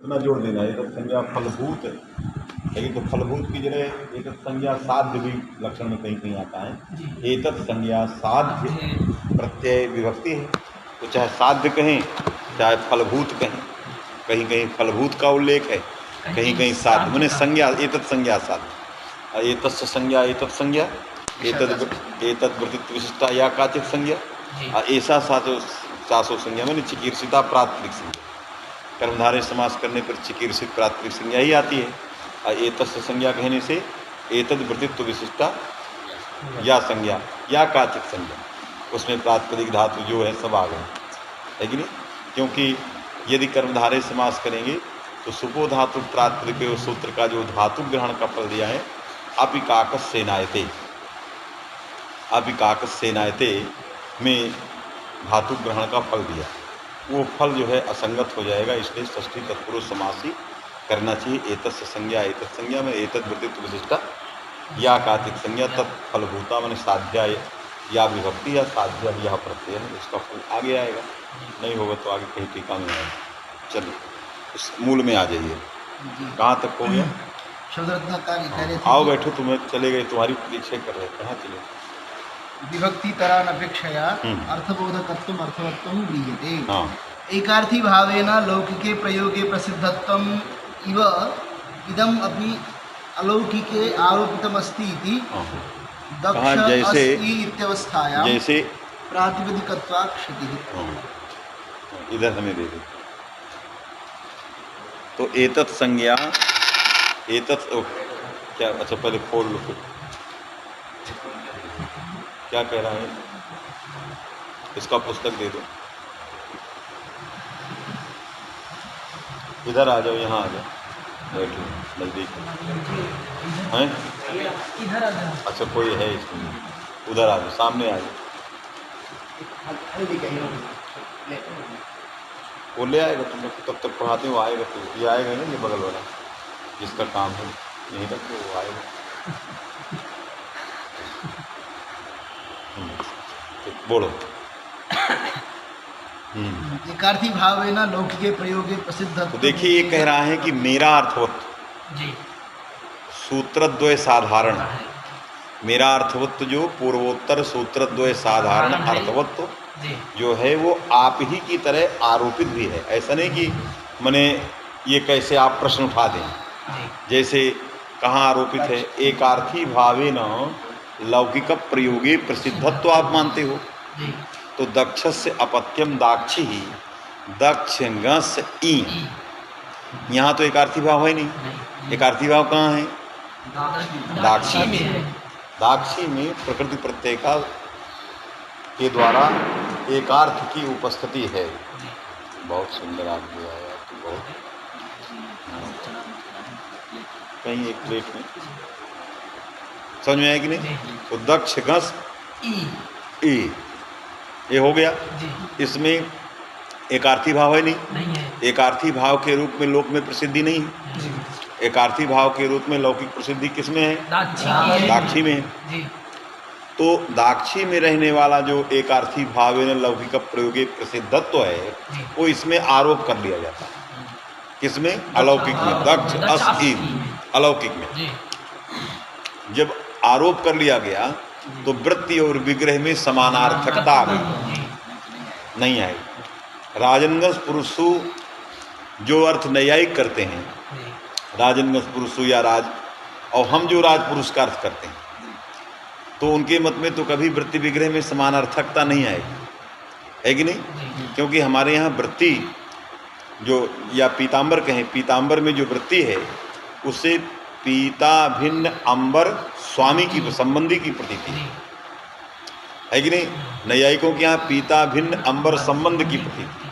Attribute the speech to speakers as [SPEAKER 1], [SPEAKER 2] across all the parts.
[SPEAKER 1] इतना जोड़ देना। एतत् संज्ञा फलभूत, लेकिन तो फलभूत की जगह एतत् संज्ञा साध्य भी लक्षण में कहीं कहीं आता है। एतत् संज्ञा साध्य प्रत्यय विभक्ति है, तो चाहे साध्य कहें चाहे फलभूत कहें, कहीं कहीं फलभूत का उल्लेख है, कहीं कहीं साध्य, मैंने संज्ञा एतत् संज्ञा साध्य। एतस्य संज्ञा एतत् संज्ञा, एतद् वृत्तित्व विशिष्टा या काचित संज्ञा, ऐसा सासो संज्ञा मैंने चिकीर्षिता प्राथमिक संज्ञा। कर्मधारय समास करने पर चिकीर्षित प्राथमिक संज्ञा ही आती है। और एतस्य संज्ञा कहने से एतद् वृत्तित्व विशिष्टा या संज्ञा या काचित संज्ञा, उसमें प्रातिपदिक धातु जो है सब आ गए, है कि नहीं? क्योंकि यदि कर्मधारय समास करेंगे तो सुपो धातु प्रातिपदिक सूत्र का जो धातु ग्रहण का फल दिया है अपिकाकस सेनायते, अपिकाकस सेनायते में धातु ग्रहण का फल दिया, वो फल जो है असंगत हो जाएगा, इसलिए षष्ठी तत्पुरुष समास ही करना चाहिए। एतस्य संज्ञा एतत् संज्ञा में एतद् वृत्तित्व विशिष्टा या काचित संज्ञा तत्फलभूता मैंने साध्या या विभक्ति या साध्या या प्रत्यय है, इसका फल आगे आएगा, नहीं होगा तो आगे कहीं टीका में आएगा। चलिए उस मूल में आ जाइए, कहाँ तक हो गया? आओ बैठो, तुम्हें चले गए, तुम्हारी परीक्षा कर रहे, कहाँ चले?
[SPEAKER 2] विभक्ति तरानपेक्षया अर्थबोधकत्वम अर्थवत्वम गृह्यते। एकार्थी भावेन लौकिके प्रयोगे प्रसिद्धत्वम इव इदम अपि अलौकिके आरोपितमस्ति इति दक्ष अस्ति इत्यवस्थायां
[SPEAKER 1] जैसे
[SPEAKER 2] प्रातिपदिकत्वात् क्षतिः।
[SPEAKER 1] इधर हमें दे दे। तो एतत् संज्ञा एतत् क्या, अच्छा पहले खोल लो फिर क्या कह रहा है, इसका पुस्तक दे दो। इधर आ जाओ, यहाँ आ जाओ, बैठो नजदीक हैं,
[SPEAKER 2] इधर आ जाओ।
[SPEAKER 1] अच्छा कोई है इसमें, उधर आ जाओ, सामने आ जाओ। वो ले आएगा, तुम तब तक पढ़ाते हो, आएगा तो ये आएगा ना, ये बगल वाला जिसका काम है यहीं तक वो आएगा। बोलो।
[SPEAKER 2] एकार्थी भावेन लौकिके प्रयोगे प्रसिद्ध।
[SPEAKER 1] तो देखिए ये कह रहा है कि मेरा अर्थवत्व
[SPEAKER 2] जी
[SPEAKER 1] सूत्रद्वय साधारण, मेरा अर्थवत्व जो पूर्वोत्तर सूत्रद्वय साधारण अर्थवत्व जो है वो आप ही की तरह आरोपित भी है। ऐसा नहीं कि मैंने ये कैसे आप प्रश्न उठा दें, जैसे कहाँ आरोपित है? एकार्थी भावेन लौकिक प्रयोगे प्रसिद्धत्व आप मानते हो, तो दक्षस्य अपत्यम दाक्षी ही दक्षंगस ई, यहाँ तो एकार्थी भाव है नहीं। एकार्थी भाव कहाँ है? दाक्षी में। दाक्षी में प्रकृति प्रत्यय का के द्वारा एकार्थ की उपस्थिति है। बहुत सुंदर आदमी आया, तो बहुत कहीं एक प्लेट में समझ में आया कि नहीं? तो दक्ष गस ई ये हो गया। इसमें एकार्थी भाव है नहीं, एकार्थी भाव के रूप में लोक में प्रसिद्धि नहीं है। एकार्थी भाव के रूप में लौकिक प्रसिद्धि किसमें है? दाक्षी में है। तो दाक्षी में रहने वाला जो एकार्थी भाव है लौकिक प्रयोगे प्रसिद्धत्व है, वो इसमें आरोप कर लिया जाता है। किसमें? अलौकिक में। दक्ष अस ई अलौकिक में जब आरोप कर लिया गया तो वृत्ति और विग्रह में समानार्थकता आ गई, नहीं आई। राजनगस पुरुषु जो अर्थ न्यायिक करते हैं, राजनगस पुरुषु या राज, और हम जो राजपुरुष का अर्थ करते हैं, तो उनके मत में तो कभी वृत्ति विग्रह में समानार्थकता नहीं आएगी, है कि नहीं? क्योंकि हमारे यहाँ वृत्ति जो या पीताम्बर कहें, पीताम्बर में जो वृत्ति है उससे पीता भिन्न अंबर स्वामी की संबंधी की प्रतीति है कि नहीं? नैयायिकों के यहाँ पीता भिन्न अंबर संबंध की प्रतीति,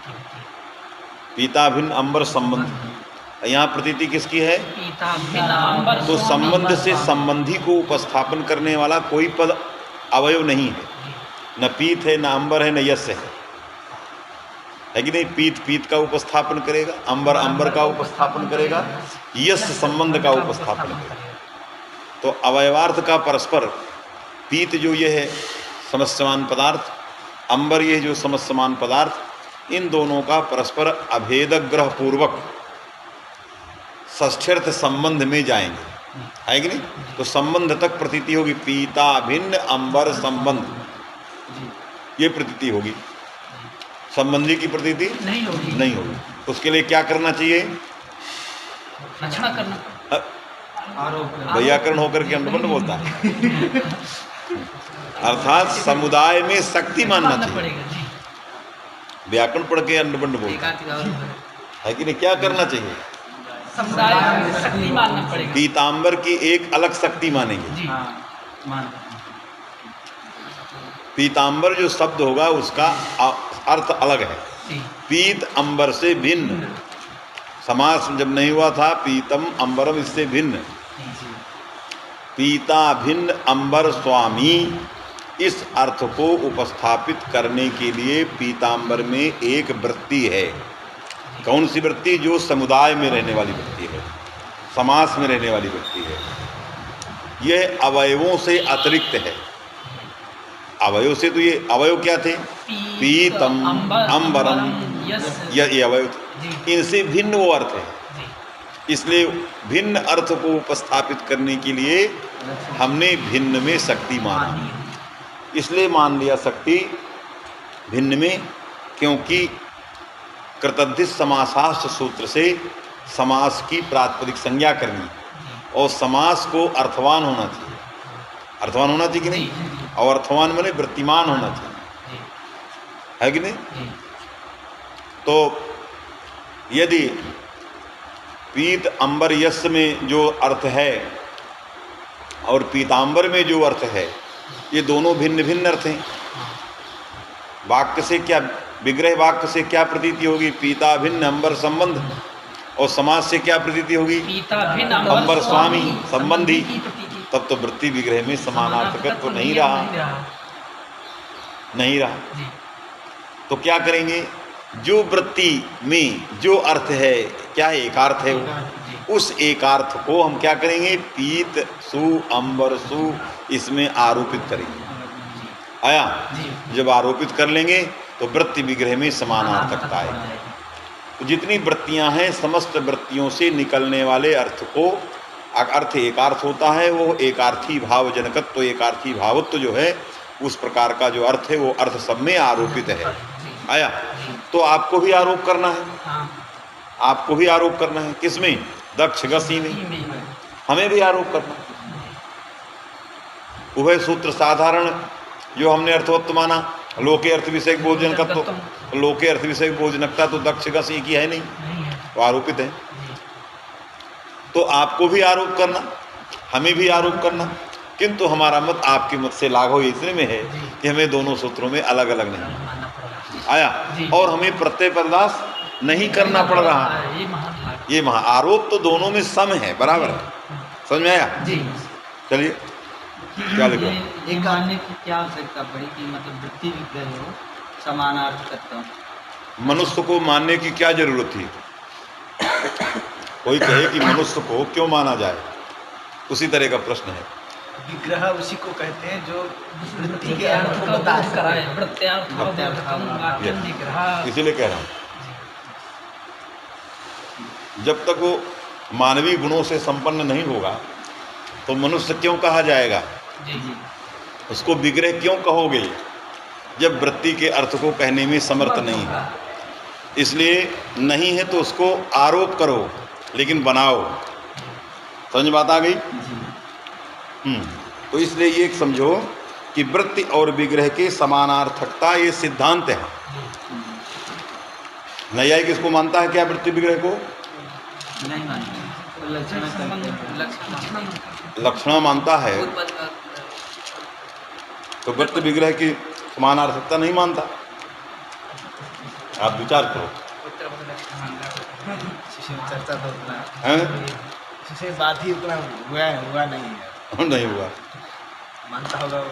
[SPEAKER 1] पीता भिन्न अंबर संबंध, यहाँ प्रतीति किसकी है? तो संबंध से संबंधी को उपस्थापन करने वाला कोई पद अवयव नहीं है, न पीत है, न अंबर है, न यस्य है कि नहीं? पीत पीत का उपस्थापन करेगा, अंबर अंबर का उपस्थापन करेगा, यश संबंध का उपस्थापन करेगा। तो अवयवार्थ का परस्पर, पीत जो ये है समस्तमान पदार्थ, अंबर ये जो समस्तमान पदार्थ, इन दोनों का परस्पर अभेद ग्रह पूर्वक षष्ठ्यर्थ संबंध में जाएंगे, है कि नहीं? तो संबंध तक प्रतीति होगी, पीता भिन्न अंबर संबंध, ये प्रतीति होगी। संबंधी की प्रतीति
[SPEAKER 3] नहीं होगी,
[SPEAKER 1] नहीं होगी। उसके लिए क्या करना चाहिए?
[SPEAKER 3] रचना करना,
[SPEAKER 1] व्याकरण होकर के अंडबंड बोलता है अर्थात समुदाय में शक्ति मानना चाहिए।
[SPEAKER 3] पड़ेगा जी।
[SPEAKER 1] व्याकरण पढ़ के अंडबंड बोलता है कि नहीं? क्या करना चाहिए?
[SPEAKER 3] समुदाय में शक्ति मानना पड़ेगा
[SPEAKER 1] पीतांबर की एक अलग शक्ति मानेंगे।
[SPEAKER 3] जी।
[SPEAKER 1] पीतांबर जो शब्द होगा उसका अर्थ अलग है।
[SPEAKER 3] जी।
[SPEAKER 1] पीत अंबर से भिन्न, समास जब नहीं हुआ था, पीतम अंबरम, इससे भिन्न। पीता भिन्न अंबर स्वामी, इस अर्थ को उपस्थापित करने के लिए पीतांबर में एक वृत्ति है। कौन सी वृत्ति? जो समुदाय में रहने वाली वृत्ति है, समास में रहने वाली वृत्ति है। यह अवयवों से अतिरिक्त है। अवयव से तो ये अवयव क्या थे? पीतम अंबरम, ये अवयव थे। इनसे भिन्न वो अर्थ है। इसलिए भिन्न अर्थ को उपस्थापित करने के लिए हमने भिन्न में शक्ति माना। इसलिए मान लिया शक्ति भिन्न में, क्योंकि कृतद्धित समासाश्च सूत्र से समास की प्रातिपदिक संज्ञा करनी और समास को अर्थवान होना चाहिए। अर्थवान होना चाहिए कि नहीं? और अर्थवान माने वृत्तिमान होना चाहिए, है कि नहीं? तो यदि पीत अंबर यश में जो अर्थ है और पीतांबर में जो अर्थ है, ये दोनों भिन्न भिन्न अर्थ हैं। वाक्य से क्या, विग्रह वाक्य से क्या प्रतीति होगी? पीता भिन्न अंबर संबंध। और समाज से क्या प्रतीति होगी?
[SPEAKER 3] पीता भिन्न
[SPEAKER 1] अंबर स्वामी संबंधी। तब तो वृत्ति विग्रह में समानार्थकत्व नहीं रहा। तो क्या करेंगे? जो वृत्ति में जो अर्थ है, क्या एकार्थ है वो, उस एकार्थ को हम क्या करेंगे? पीत सु अंबर सु, इसमें आरोपित करेंगे। आया? जब आरोपित कर लेंगे तो वृत्ति विग्रह में समानार्थकता आएगी। तो जितनी वृत्तियां हैं, समस्त वृत्तियों से निकलने वाले अर्थ को, अर्थ एकार्थ होता है, वो एकार्थी भाव जनकत्व, एकार्थी भावत्व जो है, उस प्रकार का जो अर्थ है वो अर्थ सब में आरोपित है। आया? तो आपको भी आरोप करना है, आपको भी आरोप करना है। किसमें? दक्ष गसी में। हमें भी आरोप करना है। उभय सूत्र साधारण जो हमने अर्थवत्व माना, लोके अर्थ विषय बोधजनकत्व, लोके अर्थ विषय बोधजनकता तो दक्ष गसी की है नहीं, वो आरोपित है। तो आपको भी आरोप करना, हमें भी आरोप करना, किंतु हमारा मत आपके मत से लागू इसलिए में है कि हमें दोनों सूत्रों में अलग अलग नहीं आया, और हमें प्रत्यय पदार्थ नहीं करना पड़ रहा है। ये महा आरोप तो दोनों में सम है, बराबर है। समझ में आया? चलिए क्या लिख रहे हैं?
[SPEAKER 4] एक मानने की क्या आवश्यकता पड़ी कि मतलब वृत्ति विग्रह हो समानार्थकत्व?
[SPEAKER 1] मनुष्य को मानने की क्या जरूरत थी? कोई कहे कि मनुष्य को क्यों माना जाए, उसी तरह का प्रश्न है।
[SPEAKER 2] विग्रह उसी को कहते हैं जो
[SPEAKER 3] वृत्ति के अर्थ को बता कराए, वृत्त्यार्थ
[SPEAKER 1] इसीलिए कह रहा हूँ, जब तक वो मानवीय गुणों से संपन्न नहीं होगा तो मनुष्य क्यों कहा जाएगा? उसको विग्रह क्यों कहोगे जब वृत्ति के अर्थ को कहने में समर्थ नहीं है? इसलिए नहीं है तो उसको आरोप करो, लेकिन बनाओ। समझ बात आ गई? तो इसलिए ये समझो कि वृत्ति और विग्रह के समानार्थकता ये सिद्धांत है। नैयायिक किसको मानता है क्या? वृत्ति विग्रह को
[SPEAKER 4] नहीं मानते,
[SPEAKER 1] लक्षण मानता है, तो वृत्ति विग्रह की समानार्थकता नहीं मानता। आप विचार करो।
[SPEAKER 2] चर्चा तो उतना
[SPEAKER 1] हैं?
[SPEAKER 2] से बात ही उतना हुआ नहीं है,
[SPEAKER 1] नहीं हुआ,
[SPEAKER 2] मानता होगा वो।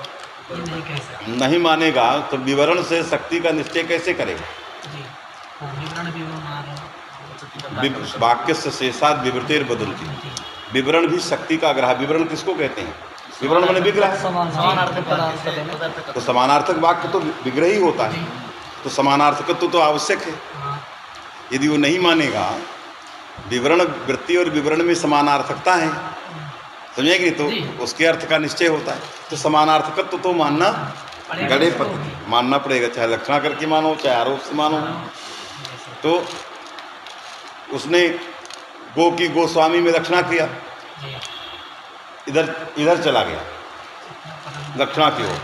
[SPEAKER 3] ये नहीं कह सकते।
[SPEAKER 1] नहीं मानेगा तो विवरण से शक्ति का निश्चय कैसे करेगा?
[SPEAKER 3] विवरण आ रहा है।
[SPEAKER 1] वाक्य से शेषाद विवृतेर बदलती। विवरण भी शक्ति का ग्रह। विवरण किसको कहते हैं? विवरण माने विग्रह। तो समानार्थक वाक्य तो विग्रह ही होता है, तो समानार्थकत्व तो आवश्यक है। यदि वो नहीं मानेगा, विवरण वृत्ति और विवरण में समानार्थकता है, समझे कि नहीं? तो
[SPEAKER 3] जी।
[SPEAKER 1] उसके अर्थ का निश्चय होता है। तो समानार्थकत्व तो मानना गड़े पर मानना पड़ेगा, चाहे लक्षणा करके मानो चाहे आरोप से मानो। तो उसने गो की गोस्वामी में लक्षणा किया,
[SPEAKER 3] जी।
[SPEAKER 1] इधर चला गया लक्षणा की ओर,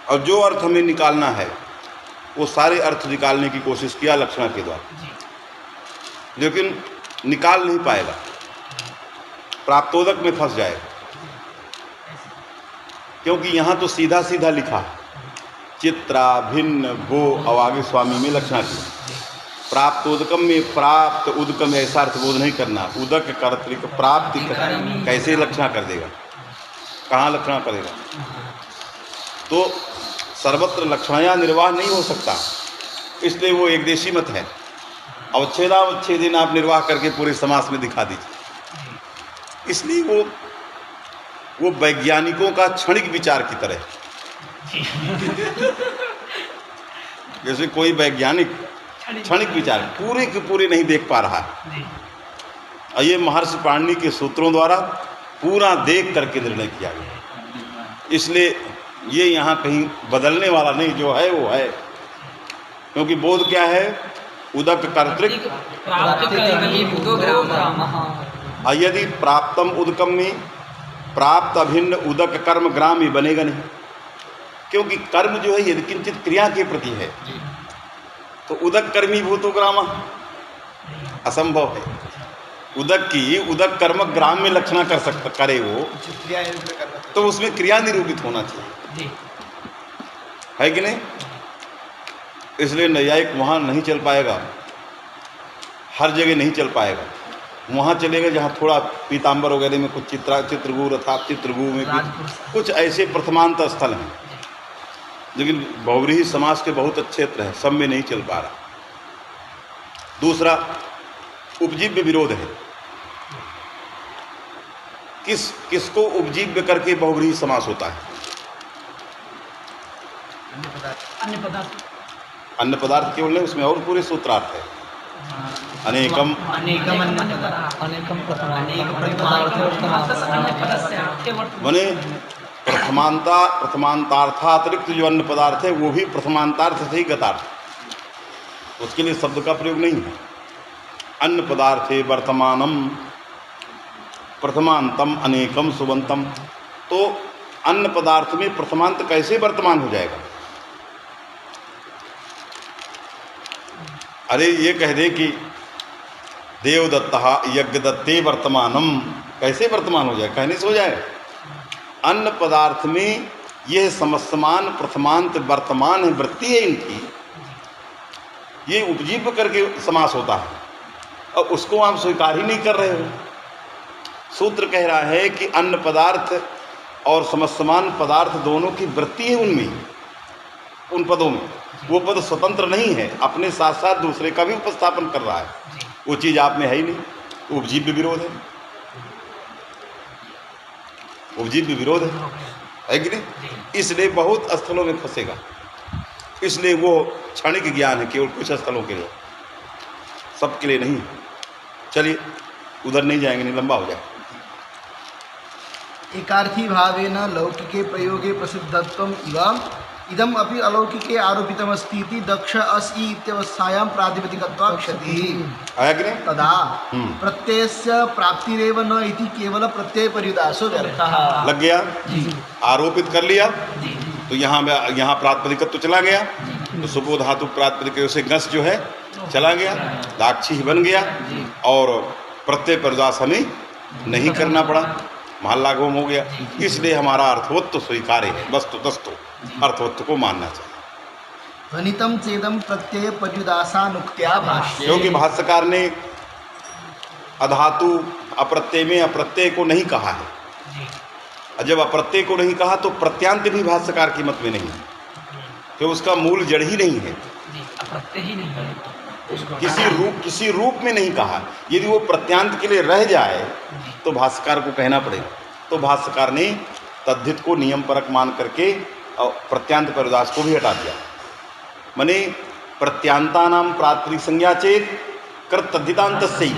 [SPEAKER 1] और जो अर्थ हमें निकालना है वो सारे अर्थ निकालने की कोशिश किया लक्षणा के द्वारा,
[SPEAKER 3] जी।
[SPEAKER 1] लेकिन निकाल नहीं पाएगा, प्राप्तोदक में फंस जाएगा। क्योंकि यहाँ तो सीधा सीधा लिखा है, चित्रा भिन्न गो और आगे स्वामी में लक्षणा की। प्राप्त उदकम में प्राप्त उदकम ऐसा अर्थबोध नहीं करना, उदक कर्तृक प्राप्ति कैसे लक्षणा कर देगा, कहाँ लक्षणा करेगा? तो सर्वत्र लक्षणया निर्वाह नहीं हो सकता, इसलिए वो एक देशी मत है। अवच्छेदावच्छेदन आप निर्वाह करके पूरे समास में दिखा दीजिए। इसलिए वो वैज्ञानिकों का क्षणिक विचार की तरह, जैसे कोई वैज्ञानिक क्षणिक विचार पूरे के पूरे नहीं देख पा रहा है,
[SPEAKER 3] जी।
[SPEAKER 1] और ये महर्षि पाणिनि के सूत्रों द्वारा पूरा देख करके निर्णय किया गया। इसलिए ये यहाँ कहीं बदलने वाला नहीं, जो है वो है। क्योंकि बोध क्या है? उदक कर्तृक,
[SPEAKER 3] प्राप्त
[SPEAKER 1] और यदि प्राप्तम उदकम में प्राप्त अभिन्न उदक कर्म ग्राम ही बनेगा नहीं, क्योंकि कर्म जो है यदि किंचित क्रिया के प्रति है तो उदक कर्मी भूतो ग्राम असंभव है। उदक की उदक कर्म ग्राम में लक्षणा कर सकता करे वो, तो उसमें क्रिया निरूपित होना चाहिए,
[SPEAKER 3] जी।
[SPEAKER 1] है कि नहीं? इसलिए नैयायिक वहाँ नहीं चल पाएगा, हर जगह नहीं चल पाएगा। वहाँ चलेगा जहाँ थोड़ा पीताम्बर वगैरह में कुछ चित्रगुरु अर्थात चित्रगुरु में भी कुछ ऐसे प्रथमांत स्थल हैं, लेकिन बहुव्रीहि समाज के बहुत अच्छे क्षेत्र हैं, सब में नहीं चल पा रहा। दूसरा उपजीव्य विरोध है। किसको उपजीव्य करके बहुव्रीहि समास होता है?
[SPEAKER 3] अन्य पदार्थ,
[SPEAKER 1] अन्य पदार्थ केवल नहीं, उसमें और पूरे सूत्रार्थ है। अनेकम माने प्रथमांतार्थातिरिक्त जो अन्य पदार्थ है वो भी प्रथमांतार्थ से ही गतार्थ, उसके लिए शब्द का प्रयोग नहीं है। अन्य पदार्थ है वर्तमानम प्रथमांतम अनेकम सुबंतम। तो अन्य पदार्थ में प्रथमांत कैसे वर्तमान हो जाएगा? अरे ये कह दे कि देवदत्ता यज्ञदत्ते वर्तमानम, कैसे वर्तमान हो जाए? कहने से हो जाएगा? अन्य पदार्थ में यह समस्तमान प्रथमांत वर्तमान है, वृत्ति है इनकी, ये उपजीव्य करके समास होता है, और उसको आप स्वीकार ही नहीं कर रहे हो। सूत्र कह रहा है कि अन्य पदार्थ और समस्तमान पदार्थ दोनों की वृत्ति है उनमें, उन पदों में। वो पद स्वतंत्र नहीं है, अपने साथ साथ दूसरे का भी उपस्थापन कर रहा है। वो चीज़ आप में है ही नहीं, उपजीव्य विरोध है, उपजीव्य विरोध है कि नहीं? इसलिए बहुत स्थलों में फंसेगा। इसलिए वो क्षणिक ज्ञान है, केवल कुछ स्थलों के लिए, सबके लिए नहीं। चलिए उधर नहीं जाएंगे, नहीं लंबा हो जाए।
[SPEAKER 2] एकार्थी भावेन लौकिके प्रयोगे प्रसिद्धत्वम इव इदम अपि अलौकिके आरोपितमस्ति इति दक्ष असि इत्यवस्थायां प्रातिपदिकत्वात् क्षतिः
[SPEAKER 1] आया कि नहीं?
[SPEAKER 2] तदा प्रत्ययस्य प्राप्तिरेव न इति केवल प्रत्यय पर्युदासो व्यर्थः।
[SPEAKER 1] लग गया, आरोपित कर लिया,
[SPEAKER 3] जी।
[SPEAKER 1] तो यहाँ प्रातिपदिकत्व तो चला गया, तो सुबो धातु प्रातिपदिक से गस जो है चला गया, दाक्षी ही बन गया, और प्रत्यय पर्युदास हमें नहीं करना पड़ा, महल्लागम हो गया। इसलिए हमारा अर्थवत्व स्वीकार्य है, वस्तु तस्तु अर्थवत्व को मानना चाहिए।
[SPEAKER 2] ध्वनितम चेदम प्रत्यय पर्युदासानुक्त्या भाष्ये।
[SPEAKER 1] क्योंकि भाष्यकार ने अधातु अप्रत्यय में अप्रत्यय को नहीं कहा है,
[SPEAKER 3] जी।
[SPEAKER 1] और जब अप्रत्यय को नहीं कहा तो प्रत्यांत भी भाष्यकार की मत में नहीं है, क्योंकि उसका मूल जड़ ही नहीं है,
[SPEAKER 3] जी। अप्रत्यय ही नहीं है,
[SPEAKER 1] किसी रूप में नहीं कहा। यदि वो प्रत्यांत के लिए रह जाए तो भाष्यकार को कहना पड़ेगा। तो भाष्यकार ने तद्धित को नियम परक मान करके और प्रत्यांत पर्युदास को भी हटा दिया। माने प्रत्यांता नाम प्रातिपदिक संज्ञा चेत कृत तद्धितांतस्य ही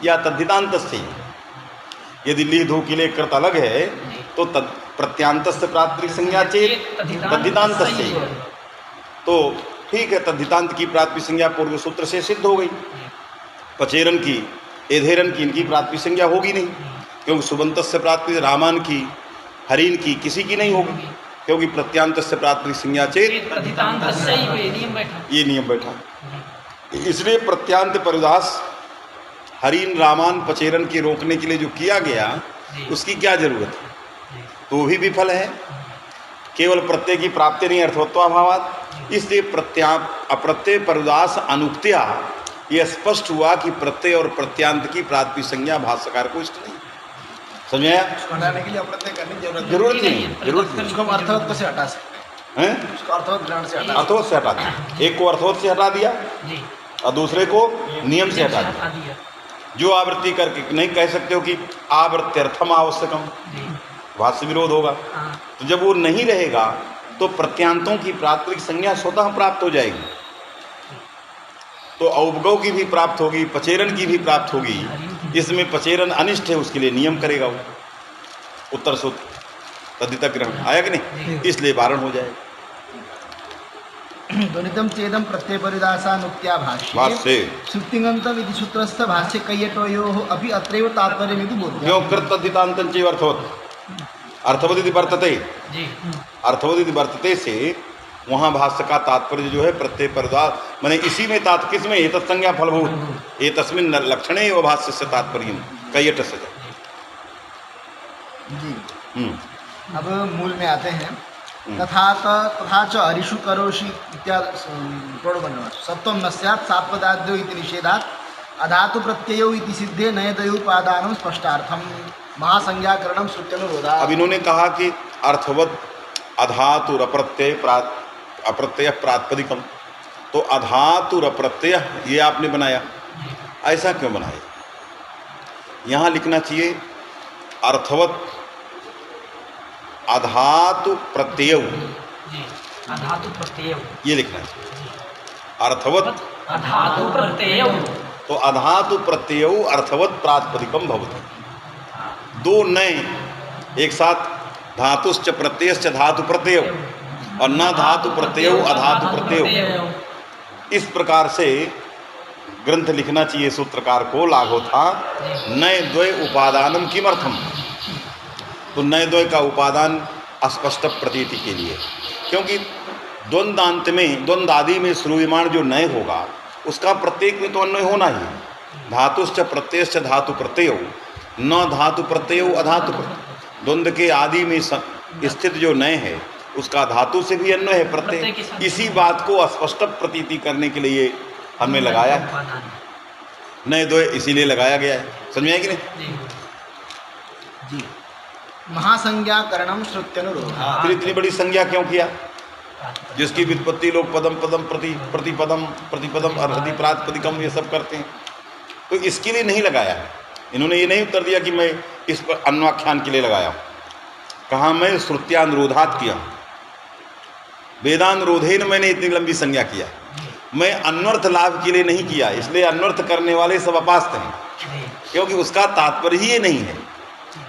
[SPEAKER 1] या तद्धितांतस्य ही। यदि ली धू के लिए कृत अलग है तो प्रत्यांतस्य प्रातिपदिक संज्ञा चेत तद्धितांतस्य ही। तो ठीक है, तद्धितांत की प्रातिपदिक संज्ञा पूर्व सूत्र से सिद्ध हो गई। पचेरन की, एधेरन की, इनकी प्रातिपदिक संज्ञा होगी नहीं, क्योंकि सुबंतस्य प्रातिपदिक रामान की, हरीन की, किसी की नहीं होगी, क्योंकि प्रत्यांतस्य प्रातिपदिक संज्ञा चेत
[SPEAKER 3] तद्धितांतस्य ही ये नियम बैठा।
[SPEAKER 1] ये नियम बैठा। इसलिए प्रत्यांत परिदास हरीन, रामान, पचेरन के रोकने के लिए जो किया गया उसकी क्या जरूरत है? तो वो भी विफल है। केवल प्रत्यय की प्राप्ति नहीं, अर्थवत्वाभावात्। इसलिए अप्रत्यय परिदास अनुक्त्या यह स्पष्ट हुआ कि प्रत्यय और प्रत्यांत की प्रातिपदिक संज्ञा भाष्यकार को इष्ट नहीं। समझ में आया?
[SPEAKER 2] उसको हटाने के लिए अप्रत्यय करने की
[SPEAKER 1] जरूरत नहीं, जरूरत नहीं।
[SPEAKER 2] उसको हम अर्थवत्व से हटा सकते
[SPEAKER 1] हैं,
[SPEAKER 2] हैं, उसको अर्थवत ग्रहण से हटा
[SPEAKER 1] अर्थवत से हटा दिया, एक को अर्थवत से हटा दिया
[SPEAKER 3] जी
[SPEAKER 1] और दूसरे को नियम से हटा दिया।
[SPEAKER 3] दिया
[SPEAKER 1] जो आवृत्ति करके नहीं कह सकते हो कि आवृत्त्यर्थम आवश्यकम,
[SPEAKER 3] जी
[SPEAKER 1] भाष्य विरोध होगा।
[SPEAKER 3] हाँ
[SPEAKER 1] तो जब वो नहीं रहेगा तो प्रत्यांतों की प्रातिपदिक संज्ञा स्वतः प्राप्त हो जाएगी। तो औपगव की भी प्राप्त होगी, पचेरन की भी प्राप्त होगी। इसमें पचेरन अनिष्ट है, उसके लिए नियम करेगा वो। उत्तर सूत्र तद्धित ग्रहण आया कि नहीं? इसलिए वारण हो जाएगा।
[SPEAKER 2] ध्वनितम चेदम प्रत्यय परिदासानुक्त्या भाष्ये
[SPEAKER 1] भाष्ये
[SPEAKER 2] श्रुतिगन्तम इति सूत्रस्थ भाष्ये कैयटोयोः अपि अत्रैव तात्पर्यमिति बोध्यते।
[SPEAKER 1] क्यों कृत तद्धितांतं चैव अर्थवत्, अर्थवत् इति वर्तते,
[SPEAKER 3] जी
[SPEAKER 1] अर्थवत् इति वर्तते से वहाँ भाष्य का तात्पर्य जो है प्रत्यय परिदास, माने इसी में किसमें एतत् संज्ञा फलभूत एतस्मिन् लक्षणे एव भाष्य से तात्पर्य कैयटस्य।
[SPEAKER 2] जी अब मूल में आते हैं। तथा च हरिषु करोषि इत्यादि प्रोडबन्धः सत्वं न स्यात् सात्वदाद्यो इति निषेधात् अधातु प्रत्ययो इति सिद्धे नयदयोपादानं स्पष्टार्थम महासंज्ञाकरणं श्रुत्यनुरोधात्।
[SPEAKER 1] अब इन्होंने कहा कि अर्थवत् अधातु अप्रत्यय अप्रत्यय प्रातिपदिकम, तो अधातु अप्रत्यय ये आपने बनाया, ऐसा क्यों बनाया? यहाँ लिखना चाहिए अर्थवत् अधातु प्रत्यय,
[SPEAKER 3] जी अधातु प्रत्यय,
[SPEAKER 1] ये लिखना चाहिए अर्थवत्
[SPEAKER 3] अधातु प्रत्यय।
[SPEAKER 1] तो अधातु प्रत्यय अर्थवत् प्रातिपदिकम भवति। दो नए एक साथ, धातुश्च प्रत्ययश्च धातु प्रत्यय और न धातु प्रत्यय अधातु प्रत्यय। इस प्रकार से ग्रंथ लिखना चाहिए सूत्रकार को। लागो था नय द्वय उपादानम किमर्थम, तो नय द्वय का उपादान अस्पष्ट प्रतीति के लिए, क्योंकि द्वंद्वांत में, द्वंद्वादि में श्रूयमाण जो नय होगा उसका प्रत्येक में तो अन्वय होना ही। धातुश्च प्रत्ययश्च धातु प्रत्यय न धातु प्रत्यय अधातु प्रत्यय। द्वंद्व के आदि में स्थित जो नय है उसका धातु से भी अन्वय है प्रत्यय। इसी बात को स्पष्ट प्रतीति करने के लिए हमने लगाया है नय द्वय, इसीलिए लगाया गया है। समझ में आया कि नहीं?
[SPEAKER 2] जी महासंज्ञाकरणं श्रुत्यनुरोधात्।
[SPEAKER 1] फिर इतनी बड़ी संज्ञा क्यों किया? जिसकी व्युत्पत्ति लोग पदम पदम प्रतिपदम प्रतिपदम अर्हति प्रातिपदिकम ये सब करते हैं, तो इसके लिए नहीं लगाया है। इन्होंने ये नहीं उत्तर दिया कि मैं इस पर अन्वाख्यान के लिए लगाया हूँ। कहाँ मैं श्रुत्यानुरोधात किया, वेदानुरोधेन मैंने इतनी लंबी संज्ञा किया। मैं अन्वर्थ लाभ के लिए नहीं किया, इसलिए अन्वर्थ करने वाले सब अपास्त हैं, क्योंकि उसका तात्पर्य ही ये नहीं है।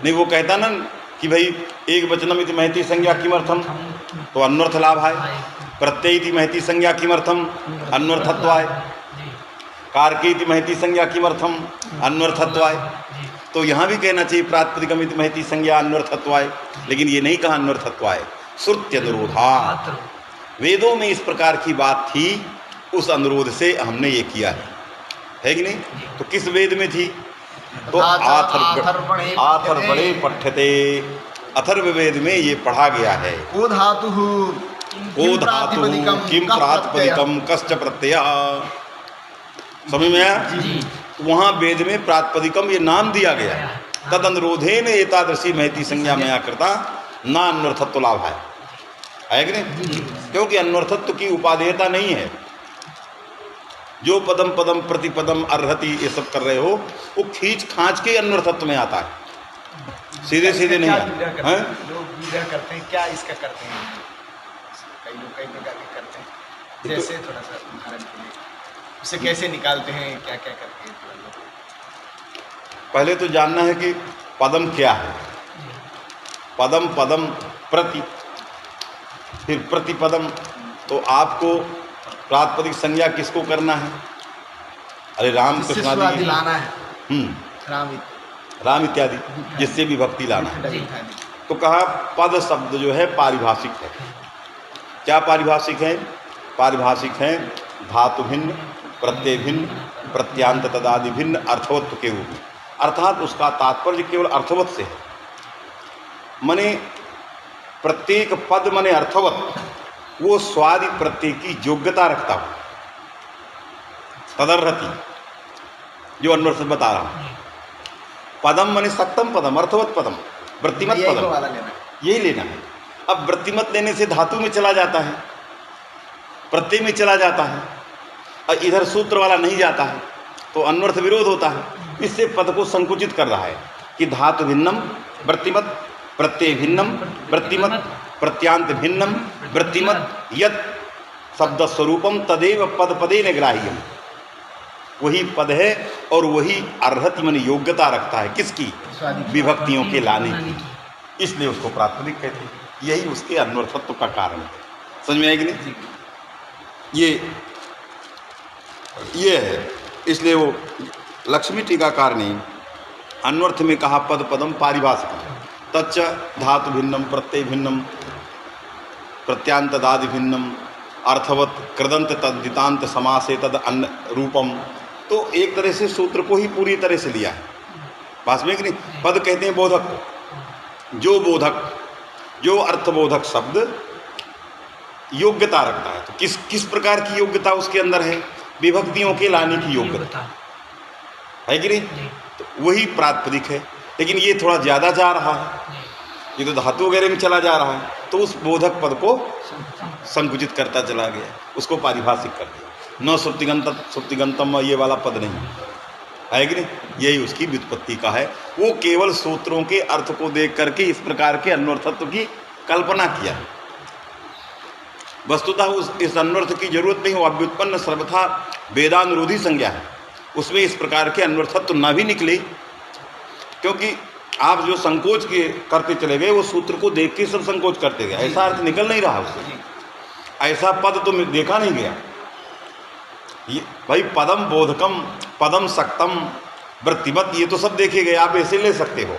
[SPEAKER 1] नहीं वो कहता ना कि भाई एक वचनम इति महती संज्ञा किमर्थम, तो अन्वर्थ लाभ है। प्रत्यय इति महती संज्ञा किमर्थम, अन्वर्थत्व है। कारके इति महती संज्ञा किमर्थम, अन्वर्थत्व है। तो यहाँ भी कहना चाहिए प्रातिपदिकम इति महती संज्ञा अन्वर्थत्व है, लेकिन ये नहीं कहा अन्वर्थत्व है। श्रुत्यनुरोधात्, वेदों में इस प्रकार की बात थी, उस अनुरोध से हमने ये किया है कि नहीं? तो किस वेद में थी? तो अथर्वणे पठ्यते, अथर्ववेद में ये पढ़ा गया है।
[SPEAKER 2] को धातु
[SPEAKER 1] को धातु किम प्रातिपदिकम कश्च प्रत्यय। समझ में आया? वहाँ वेद में प्रातिपदिकम ये नाम दिया गया है। तद अनुरोधेन एतादृशी महती संज्ञा में आकृता न अन्वर्थत्व लाभ है कि नहीं? क्योंकि अन्वर्थत्व की उपादेयता नहीं है। जो पदम पदम प्रतिपदम अर्हति ये सब कर रहे हो वो खींच खांच के अन्वर्थत्व में आता है, सीधे सीधे नहीं आता।
[SPEAKER 2] लोग विग्रह करते हैं, क्या इसका करते हैं? कई लोग कई प्रकार के करते हैं। जैसे थोड़ा सा उदाहरण के लिए उसे कैसे निकालते हैं, क्या क्या करके?
[SPEAKER 1] पहले तो जानना है कि पदम क्या है। पदम पदम प्रति, फिर प्रतिपदम। तो आपको प्रातिपदिक संज्ञा किसको करना है? अरे राम
[SPEAKER 2] जिससे
[SPEAKER 1] कृष्ण
[SPEAKER 2] स्वादि
[SPEAKER 1] आदि,
[SPEAKER 2] लाना है, राम
[SPEAKER 1] राम इत्यादि, जिससे भी भक्ति लाना है।
[SPEAKER 2] जी।
[SPEAKER 1] तो कहा पद शब्द जो है पारिभाषिक है। क्या पारिभाषिक है? पारिभाषिक है धातु भिन्न, प्रत्यय भिन्न, प्रत्यांत तदादि भिन्न, अर्थवत्व के रूप में। अर्थात उसका तात्पर्य केवल अर्थवत से है। मने प्रत्येक पद मने अर्थवत, वो स्वादि प्रत्यय की योग्यता रखता हो। तदर्हति, जो अन्वर से बता रहा हूँ। पदम मने सक्तम पदम, अर्थवत पदम, वृत्तिमत
[SPEAKER 2] यही
[SPEAKER 1] पदम,
[SPEAKER 2] वाला लेना है।
[SPEAKER 1] यही लेना है। अब वृत्तिमत लेने से धातु में चला जाता है, प्रत्यय में चला जाता है, और इधर सूत्र वाला नहीं जाता है, तो अन्वर्थ विरोध होता है। इससे पद को संकुचित कर रहा है कि धातु भिन्नम वृत्तिमत, प्रत्यय भिन्नम वृत्तिमत, प्रत्यांत भिन्नम वृत्तिमत, यत् शब्द स्वरूपम तदेव पद पदेन ग्राह्यम। वही पद है और वही अर्हति मन योग्यता रखता है। किसकी? विभक्तियों के लाने की। इसलिए उसको प्रातिपदिक कहते हैं। यही उसके अन्वर्थत्व का कारण है। समझ में आएगी नहीं? ये है। इसलिए वो लक्ष्मी टीकाकार ने अन्वर्थ में कहा पद पदम पारिभाषिक, तच्च धातु भिन्नम प्रत्यय भिन्नम प्रत्यांतदादि भिन्नम अर्थवत कृदंत तद्दितांत समासे तद अन्न रूपम। तो एक तरह से सूत्र को ही पूरी तरह से लिया है। पास में कि नहीं? पद कहते हैं बोधक को। जो बोधक, जो अर्थबोधक शब्द योग्यता रखता है। तो किस प्रकार की योग्यता उसके अंदर है? विभक्तियों के लाने की योग्यता है कि नहीं? तो वही प्रातिपदिक है। लेकिन ये थोड़ा ज़्यादा जा रहा है, ये तो धातु वगैरह में चला जा रहा है, तो उस बोधक पद को संकुचित करता चला गया, उसको पारिभाषिक कर दिया। न सुप्तिगंतम ये वाला पद नहीं है कि नहीं? यही उसकी व्युत्पत्ति का है। वो केवल सूत्रों के अर्थ को देख करके इस प्रकार के अन्वर्थत्व की कल्पना किया। वस्तुतः इस अन्वर्थ की जरूरत नहीं हो। अव्युत्पन्न सर्वथा वेदानुरोधी संज्ञा है, उसमें इस प्रकार के अन्वर्थत्व न भी निकले, क्योंकि आप जो संकोच के करते चले गए वो सूत्र को देख के सब संकोच करते गए। ऐसा अर्थ निकल नहीं रहा उससे, ऐसा पद तो देखा नहीं गया। ये भाई पदम बोधकम, पदम सक्तम, वृत्तिमत, ये तो सब देखे गए, आप ऐसे ले सकते हो।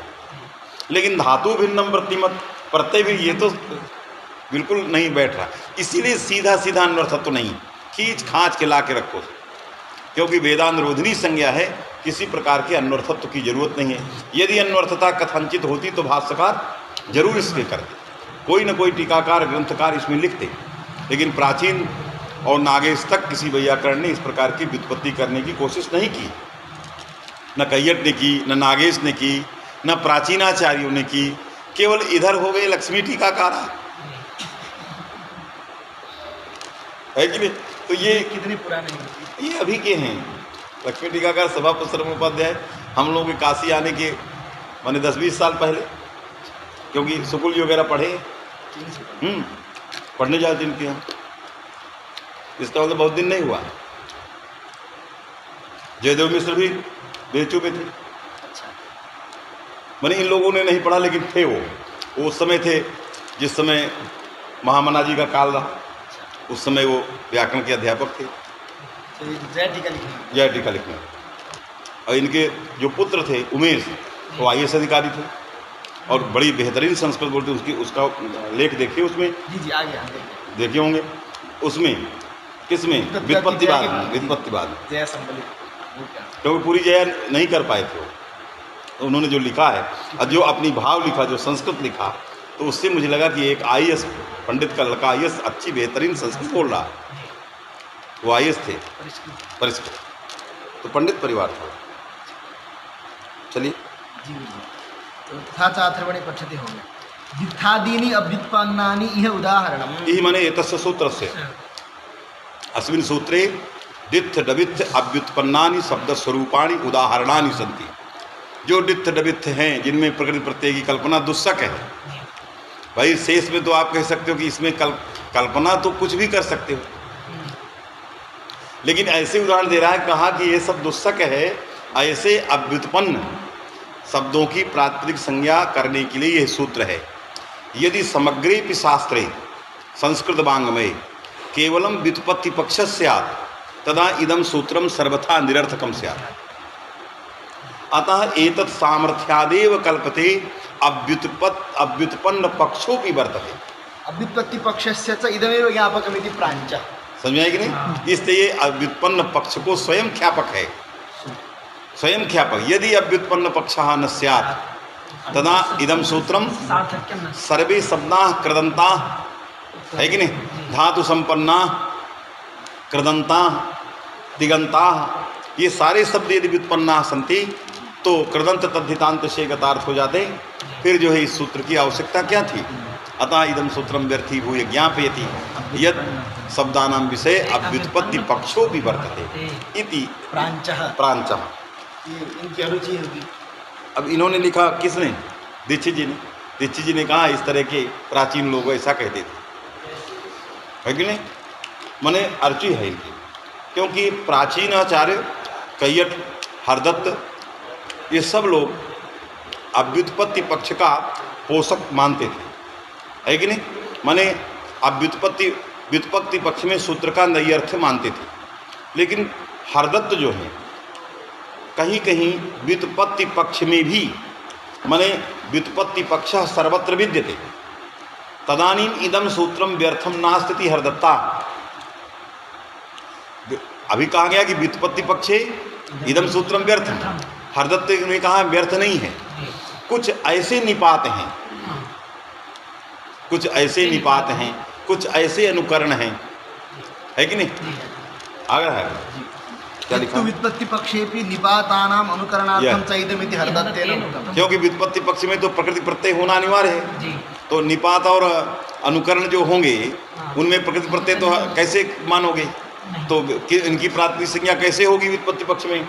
[SPEAKER 1] लेकिन धातु भिन्नम वृत्तिमत, प्रत्यय भी, ये तो बिल्कुल नहीं बैठ रहा। इसीलिए सीधा सीधा अन्वर्थत्व नहीं, खींच खांच के ला के रखो, क्योंकि वेदानुरोधनी संज्ञा है। किसी प्रकार के अन्वर्थत्व की जरूरत नहीं है। यदि अन्वर्थता कथनचित होती तो भाष्यकार जरूर इसके करते, कोई न कोई टीकाकार ग्रंथकार इसमें लिखते। लेकिन प्राचीन और नागेश तक किसी वैयाकरण ने इस प्रकार की व्युत्पत्ति करने की कोशिश नहीं की। न कैयट ने की, न नागेश ने की, न प्राचीनाचार्यों ने की। केवल इधर हो गए लक्ष्मी टीकाकार, है कि नहीं? तो ये
[SPEAKER 2] कितनी पुरानी,
[SPEAKER 1] ये अभी के हैं। लक्ष्मी टीकाकार सभापति उपाध्याय हम लोगों के काशी आने के माने 10-20 साल पहले, क्योंकि सुकुल वगैरह पढ़े, पढ़ने जाते जिनके यहाँ, इसका मतलब बहुत दिन नहीं हुआ। जयदेव मिश्र भी बेचू में थे। मैंने इन लोगों ने नहीं पढ़ा, लेकिन थे वो उस समय थे जिस समय महामना जी का काल रहा। उस समय वो व्याकरण के अध्यापक थे, जय टीका लिखने। और इनके जो पुत्र थे उमेश, वो IAS अधिकारी थे और बड़ी बेहतरीन संस्कृत बोलते। उसका लेख देखिए, उसमें
[SPEAKER 2] जी आगे
[SPEAKER 1] देखे होंगे। उसमें किसमें? व्युत्पत्तिवाद में, व्युत्पत्तिवाद में,
[SPEAKER 2] जय संबलित,
[SPEAKER 1] क्योंकि पूरी जया नहीं कर पाए थे वो। तो उन्होंने जो लिखा है और जो अपनी भाव लिखा, जो संस्कृत लिखा, तो उससे मुझे लगा कि एक IAS पंडित का लड़का IAS अच्छी बेहतरीन संस्कृत बोल रहा है। वो IAS थे, परिष्कृत, तो पंडित परिवार था। चलिए
[SPEAKER 2] तो तथा चाथर्वणे पठते हो गया। वित्थादीनि अव्युत्पन्नानि इह उदाहरणम्।
[SPEAKER 1] यही माने एतस्य सूत्रस्य अस्मिन् सूत्रे डित्थ डबित्थ अव्युत्पन्नानि शब्द स्वरूपाणि उदाहरणानि सन्ति। जो डित्थ डबित्थ हैं, जिनमें प्रकृति प्रत्यय की कल्पना दुस्सक है। भाई शेष में तो आप कह सकते हो कि इसमें कल्पना तो कुछ भी कर सकते हो, लेकिन ऐसे उदाहरण दे रहा है, कहा कि ये सब दुस्सक है, ऐसे अव्युत्पन्न शब्दों की प्रातिपदिक संज्ञा करने के लिए यह सूत्र है। यदि समग्रेपि शास्त्रे संस्कृत वाङ्मये केवलं व्युत्पत्ति पक्ष स्यात् तदा इदं सूत्रम सर्वथा निरर्थकम स्यात्। अतः एतत् सामर्थ्यादेव कल्पते अव्युत्पन्न पक्षोपि वर्तते।
[SPEAKER 2] अव्युत्पत्ति पक्षस्य च इदमेव ज्ञापकमिति प्राञ्च।
[SPEAKER 1] समझ में आई कि नहीं? इसलिए अव्युत्पन्न पक्ष को स्वयं ख्यापक है, स्वयं ख्यापक। यदि अव्युत्पन्न पक्षः न स्यात् तदा इदं सूत्रम
[SPEAKER 3] सार्थक्यम न
[SPEAKER 1] सर्वे शब्दाः कृदन्ताः, है कि नहीं, धातु संपन्ना कृदन्ताः दिगन्ताः, ये सारे शब्द यदि व्युत्पन्ना सन्ति तो कृदंत तद्धितांत से गतार्थ हो जाते। फिर जो है इस सूत्र की आवश्यकता क्या थी? अतः इदं सूत्रम व्यर्थीभूय ज्ञापयति यत् शब्दानां विषये अव्युत्पत्ति पक्षो भी वर्तते इति
[SPEAKER 2] प्राञ्चः।
[SPEAKER 1] प्राञ्चः।
[SPEAKER 2] ये इनकी अरुचि होगी।
[SPEAKER 1] अब इन्होंने लिखा, किसने? दीक्षित जी ने। दीक्षित जी ने कहा इस तरह के प्राचीन लोग ऐसा कहते थे, है कि नहीं? माने अर्ची है इनकी, क्योंकि प्राचीन आचार्य कैयट, हरदत्त, ये सब लोग अव्युत्पत्ति पक्ष का पोषक मानते थे, है कि नहीं? माने व्युत्पत्ति पक्ष में सूत्र का नैयर्थ मानते थे। लेकिन हरदत्त जो है कहीं कहीं व्युत्पत्ति पक्ष में भी, माने व्युत्पत्ति पक्ष सर्वत्र विद्यते, तदानीम इदम सूत्रम व्यर्थम नास्ति हरदत्ता। अभी कहा गया कि व्युत्पत्ति पक्षे इदम सूत्रम व्यर्थम, हरदत्त ने कहा व्यर्थ नहीं है। कुछ ऐसे निपात हैं, कुछ ऐसे निपात हैं, कुछ ऐसे अनुकरण हैं, है कि नहीं? आगे है क्या लिखा?
[SPEAKER 2] व्युत्पत्ति पक्षेपि निपातानाम अनुकरणार्थम च इदमिति हरदत्तेन उक्तम्।
[SPEAKER 1] क्योंकि व्युत्पत्ति पक्ष में तो प्रकृति प्रत्यय होना अनिवार्य है,
[SPEAKER 3] जी
[SPEAKER 1] तो निपात और अनुकरण जो होंगे उनमें प्रकृति प्रत्यय तो कैसे मानोगे? तो इनकी प्रातिपदिक संज्ञा कैसे होगी व्युत्पत्ति पक्ष में?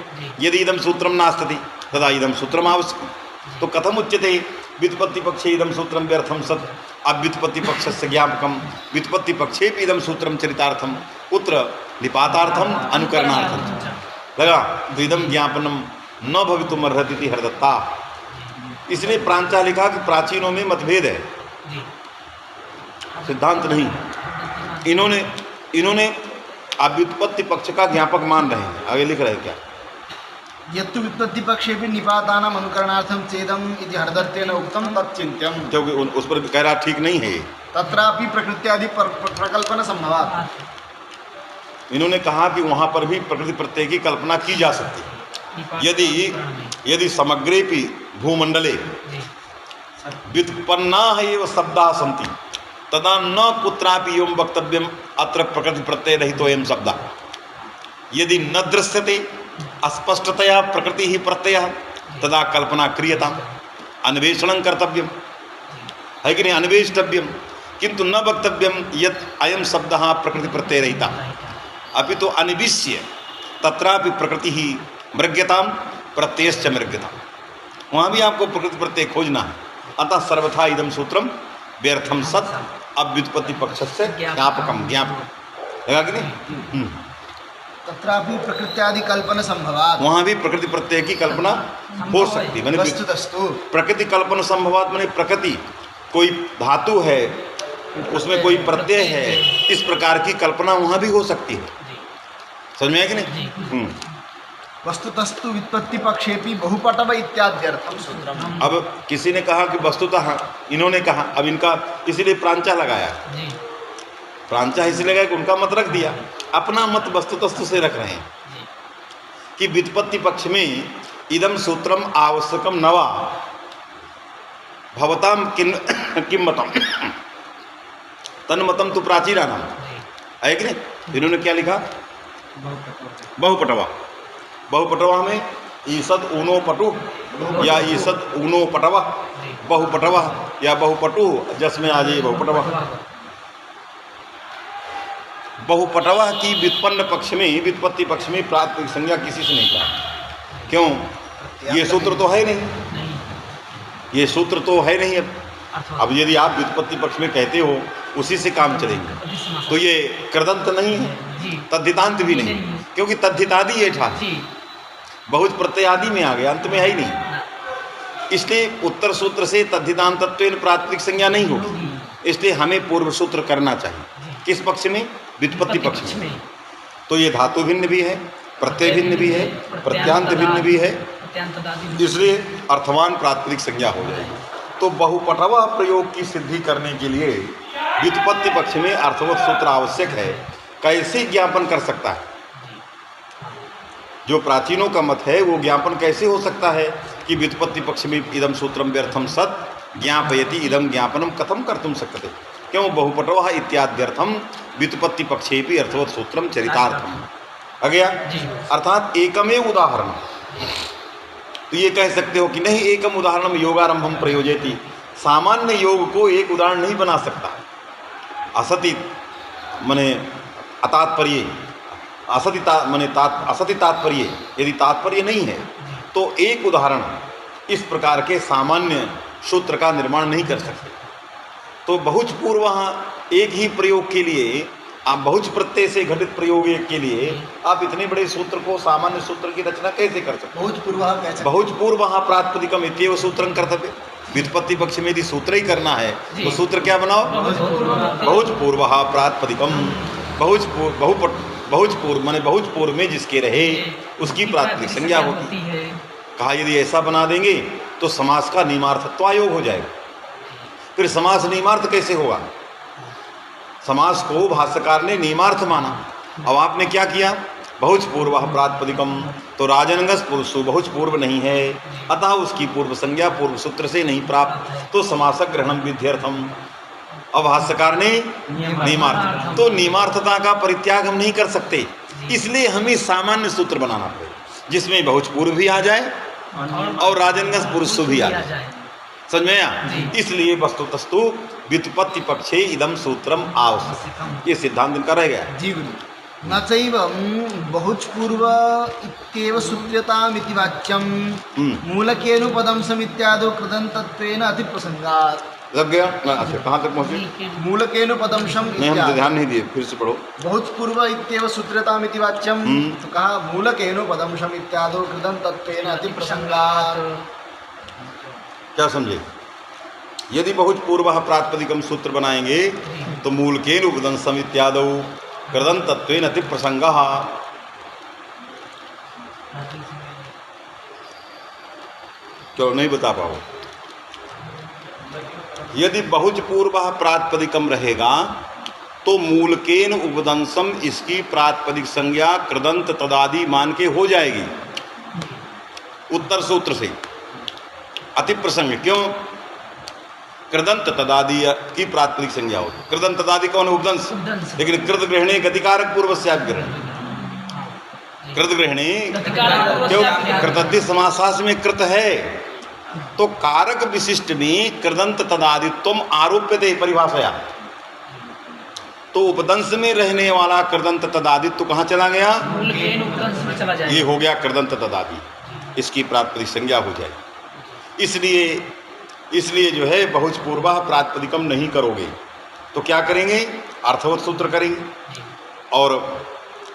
[SPEAKER 1] यदि इदम सूत्रम नास्ति तदा इदम सूत्रम आवश्यकम्। तो कथम उच्यते व्युत्पत्ति पक्षे इदम सूत्रम व्यर्थम सत् अव्युत्पत्ति पक्षस्य ज्ञापकम व्युत्पत्ति पक्षे इदम सूत्रम चरितार्थम उत्र निपातार्थम अनुकरणार्थम लगा द्विदम ज्ञापनम न भवितुम अर्हति हरदत्ता। इसलिए प्रांचा लिखा कि प्राचीनों में मतभेद है,
[SPEAKER 3] जी
[SPEAKER 1] सिद्धांत नहीं। इन्होंने अव्युत्पत्ति पक्ष का ज्ञापक मान रहे हैं। आगे लिख रहे हैं क्या?
[SPEAKER 2] यत्तु व्युत्पत्ति पक्षेपि निपातानाम अनुकरणार्थम चेदम इति हरदत्तेन उक्तम तच्चिन्त्यम।
[SPEAKER 1] क्योंकि उस पर कह रहा ठीक नहीं है।
[SPEAKER 2] तत्रापि प्रकृत्यादि प्रकल्पना संभवात्।
[SPEAKER 1] इन्होंने कहा कि वहाँ पर भी प्रकृति प्रत्यय की कल्पना की जा सकती है। यदि समग्रेपि भूमंडले व्युत्पन्ना एव शब्दाः सन्ति तदा न कुत्रापि एवं वक्तव्यम अत्र प्रकृति प्रत्यय रहितोऽयं शब्दः। यदि न दृश्यते अस्पष्टतया प्रकृति ही प्रत्ययः तदा कल्पना क्रियताम् अन्वेषणं कर्तव्यम, है कि नहीं? अन्वेष्टव्यम, किंतु न वक्तव्यम यत् अयं शब्दः प्रकृति प्रत्यय रहिता अपि तो अन्विष्य तत्रापि प्रकृति ही मृग्यताम प्रत्ययश्च मृग्यताम। वहाँ भी आपको प्रकृति प्रत्यय खोजना है। अतः सर्वथा इदम सूत्रम व्यर्थम सत् अव्युत्पत्ति पक्षस्य ज्ञापकम ज्ञापकम लगा कि नहीं?
[SPEAKER 2] तत्रापि प्रकृत्यादि कल्पना संभवात्।
[SPEAKER 1] वहाँ भी प्रकृति प्रत्यय की कल्पना हो सकती है।
[SPEAKER 2] वस्तुतस्तु
[SPEAKER 1] प्रकृति कल्पना संभवात माने प्रकृति कोई धातु है, उसमें कोई प्रत्यय है, इस प्रकार की कल्पना वहाँ भी हो सकती है। समझ में आया कि नहीं?
[SPEAKER 2] वस्तुतस्तु व्युत्पत्ति पक्षेपि बहुपटव इत्याद्यर्थम सूत्रम।
[SPEAKER 1] अब किसी ने कहा कि वस्तुतः, इन्होंने कहा, अब इनका इसीलिए प्रांचा लगाया।
[SPEAKER 3] जी
[SPEAKER 1] प्रांचा इसलिए लगाया कि उनका मत रख दिया, अपना मत वस्तुतस्तु से रख रहे हैं कि व्युत्पत्ति पक्ष में इदम सूत्रम आवश्यकम नवा भवताम किम मतम तन्मतम तो प्राचीना नाम है कि नहीं? इन्होंने क्या लिखा? बहुपटवा। बहुपटवा में ईसद ऊनो पटु या ईसद ऊनो पटवा, बहुपटवा या बहुपटु, जिसमें आ जाइए बहुपटवा। बहुपटवा की व्युत्पन्न पक्ष में, व्युत्पत्ति पक्ष में प्रातिपदिक संज्ञा किसी से नहीं कहा। क्यों? ये सूत्र तो है नहीं, ये सूत्र तो है नहीं। अब यदि आप व्युत्पत्ति पक्ष में कहते हो उसी से काम चलेंगे, तो ये कृदंत नहीं है, तद्धितांत भी नहीं, क्योंकि तद्धितादि ये था,
[SPEAKER 3] जी
[SPEAKER 1] बहुत प्रत्यय आदि में आ गया, अंत में है ही नहीं।
[SPEAKER 3] ना,
[SPEAKER 1] इसलिए उत्तर सूत्र से तद्धितांत तत्वेन प्रातिपदिक संज्ञा नहीं होगी। इसलिए हमें पूर्व सूत्र करना चाहिए। किस पक्ष में? व्युत्पत्ति पक्ष में। तो ये धातु भिन्न भी है, प्रत्यय भिन्न भी है, प्रत्यांत भिन्न भी है,
[SPEAKER 3] प्रत्यांतदादि
[SPEAKER 1] इसलिए अर्थवान प्रातिपदिक संज्ञा हो जाएगी। तो बहुपटवा प्रयोग की सिद्धि करने के लिए व्युत्पत्ति पक्ष में अर्थवत सूत्र आवश्यक है। कैसे ज्ञापन कर सकता है? जो प्राचीनों का मत है वो ज्ञापन कैसे हो सकता है कि व्युत्पत्ति पक्ष में इदम सूत्रम व्यर्थम सत ज्ञापयति इदम ज्ञापनम कथम कर्तुम शक्यते? क्यों? बहुपटवा इत्याद्यर्थम व्युत्पत्ति पक्षे भी अर्थवत सूत्रम चरितार्थम आ गया। अर्थात एकमेव उदाहरण। तो ये कह सकते हो कि नहीं एकम उदाहरणम योगारंभम प्रयोजयति, सामान्य योग को एक उदाहरण नहीं बना सकता। असति मने अतात्पर्य, असति मने असति तात्पर्य, यदि तात्पर्य नहीं है तो एक उदाहरण इस प्रकार के सामान्य सूत्र का निर्माण नहीं कर सकते। तो बहुच पूर्व एक ही प्रयोग के लिए आप बहुच प्रत्यय से घटित प्रयोग एक के लिए आप इतने बड़े सूत्र को सामान्य सूत्र की रचना कैसे कर सकते? बहुच पूर्व प्रातिपदिकम इत्येव सूत्रं कर्तव्य। व्युत्पत्ति पक्ष में यदि सूत्र ही करना है तो सूत्र क्या बनाओ? बहुच पूर्व प्रातिपदिकम। बहुच पूर्व माने बहुच पूर्व में जिसके रहे उसकी प्रातिपदिक संज्ञा होती है। कहा यदि ऐसा बना देंगे तो समास का नियमार्थत्वायोग हो जाएगा। फिर समास नियमार्थ कैसे होगा? समास को भाष्यकार ने नियमार्थ माना। अब आपने क्या किया? बहुच पूर्व प्रातिपदिकम, तो राजनंगस पुरुषो बहुच पूर्व नहीं है, अतः उसकी पूर्व संज्ञा पूर्व सूत्र से नहीं प्राप्त, तो समासक ग्रहणम विध्यर्थम। अब भाष्यकार ने नियमार्थ, तो नियमार्थता का परित्याग हम नहीं कर सकते, इसलिए हमें सामान्य सूत्र बनाना पड़ेगा जिसमें बहुच पूर्व भी आ जाए और राजनंगस पुरुषो भी आ जाए। समझ में आया? इसलिए वस्तुतस्तु व्युत्पत्ति पक्षे इदम सूत्रम आवश्यक, ये सिद्धांत इनका रह गया।
[SPEAKER 2] जी गुरु। न चैवं बहुच पूर्व इत्येव सूत्र्यतामिति वाक्यं मूलकेनुपदंशमित्यादौ कृदन्तत्वेन अतिप्रसंगात्।
[SPEAKER 1] लग गया? अच्छा, कहाँ तक पहुँचे?
[SPEAKER 2] मूलकेनुपदंशम
[SPEAKER 1] नहीं, हम ध्यान नहीं दिए, फिर से पढ़ो।
[SPEAKER 2] बहुच पूर्व इत्येव सूत्र्यतामिति वाक्यं, तो कहा मूलकेनुपदंशम इत्यादौ कृदन्तत्वेन अतिप्रसंगात्।
[SPEAKER 1] क्या समझे? यदि बहुत पूर्व प्रातिपदिकम सूत्र बनाएंगे तो मूल के उपदंशम इत्यादौ कृदन तत्वेन अति प्रसंगः। क्यों नहीं बता पाओ? यदि बहुत पूर्व प्रातिपदिकम रहेगा तो मूलकेन उपदंशम इसकी प्रातिपदिक संज्ञा कृदंत तदादि मान के हो जाएगी उत्तर सूत्र से। अति प्रसंग क्यों? कृदंत तदादि की प्रातिपदिक संज्ञा होती। कृदंत तदादि कौन? उपदंश। लेकिन कृत ग्रहणे गतिकारक पूर्व से ग्रहण, कृत ग्रहणे क्यों? कृतद्धि समासास में कृत है तो कारक विशिष्ट में कृदंत तदादित्वम आरोप्यते परिभाषया। तो उपदंश में रहने वाला कृदंत तदादित्व कहाँ चला गया? ये हो गया कृदंत तदादि, इसकी प्रातिपदिक संज्ञा हो जाएगी। इसलिए जो है बहुच पूर्वा प्रातिपदिकम नहीं करोगे तो क्या करेंगे? अर्थवत सूत्र करेंगे और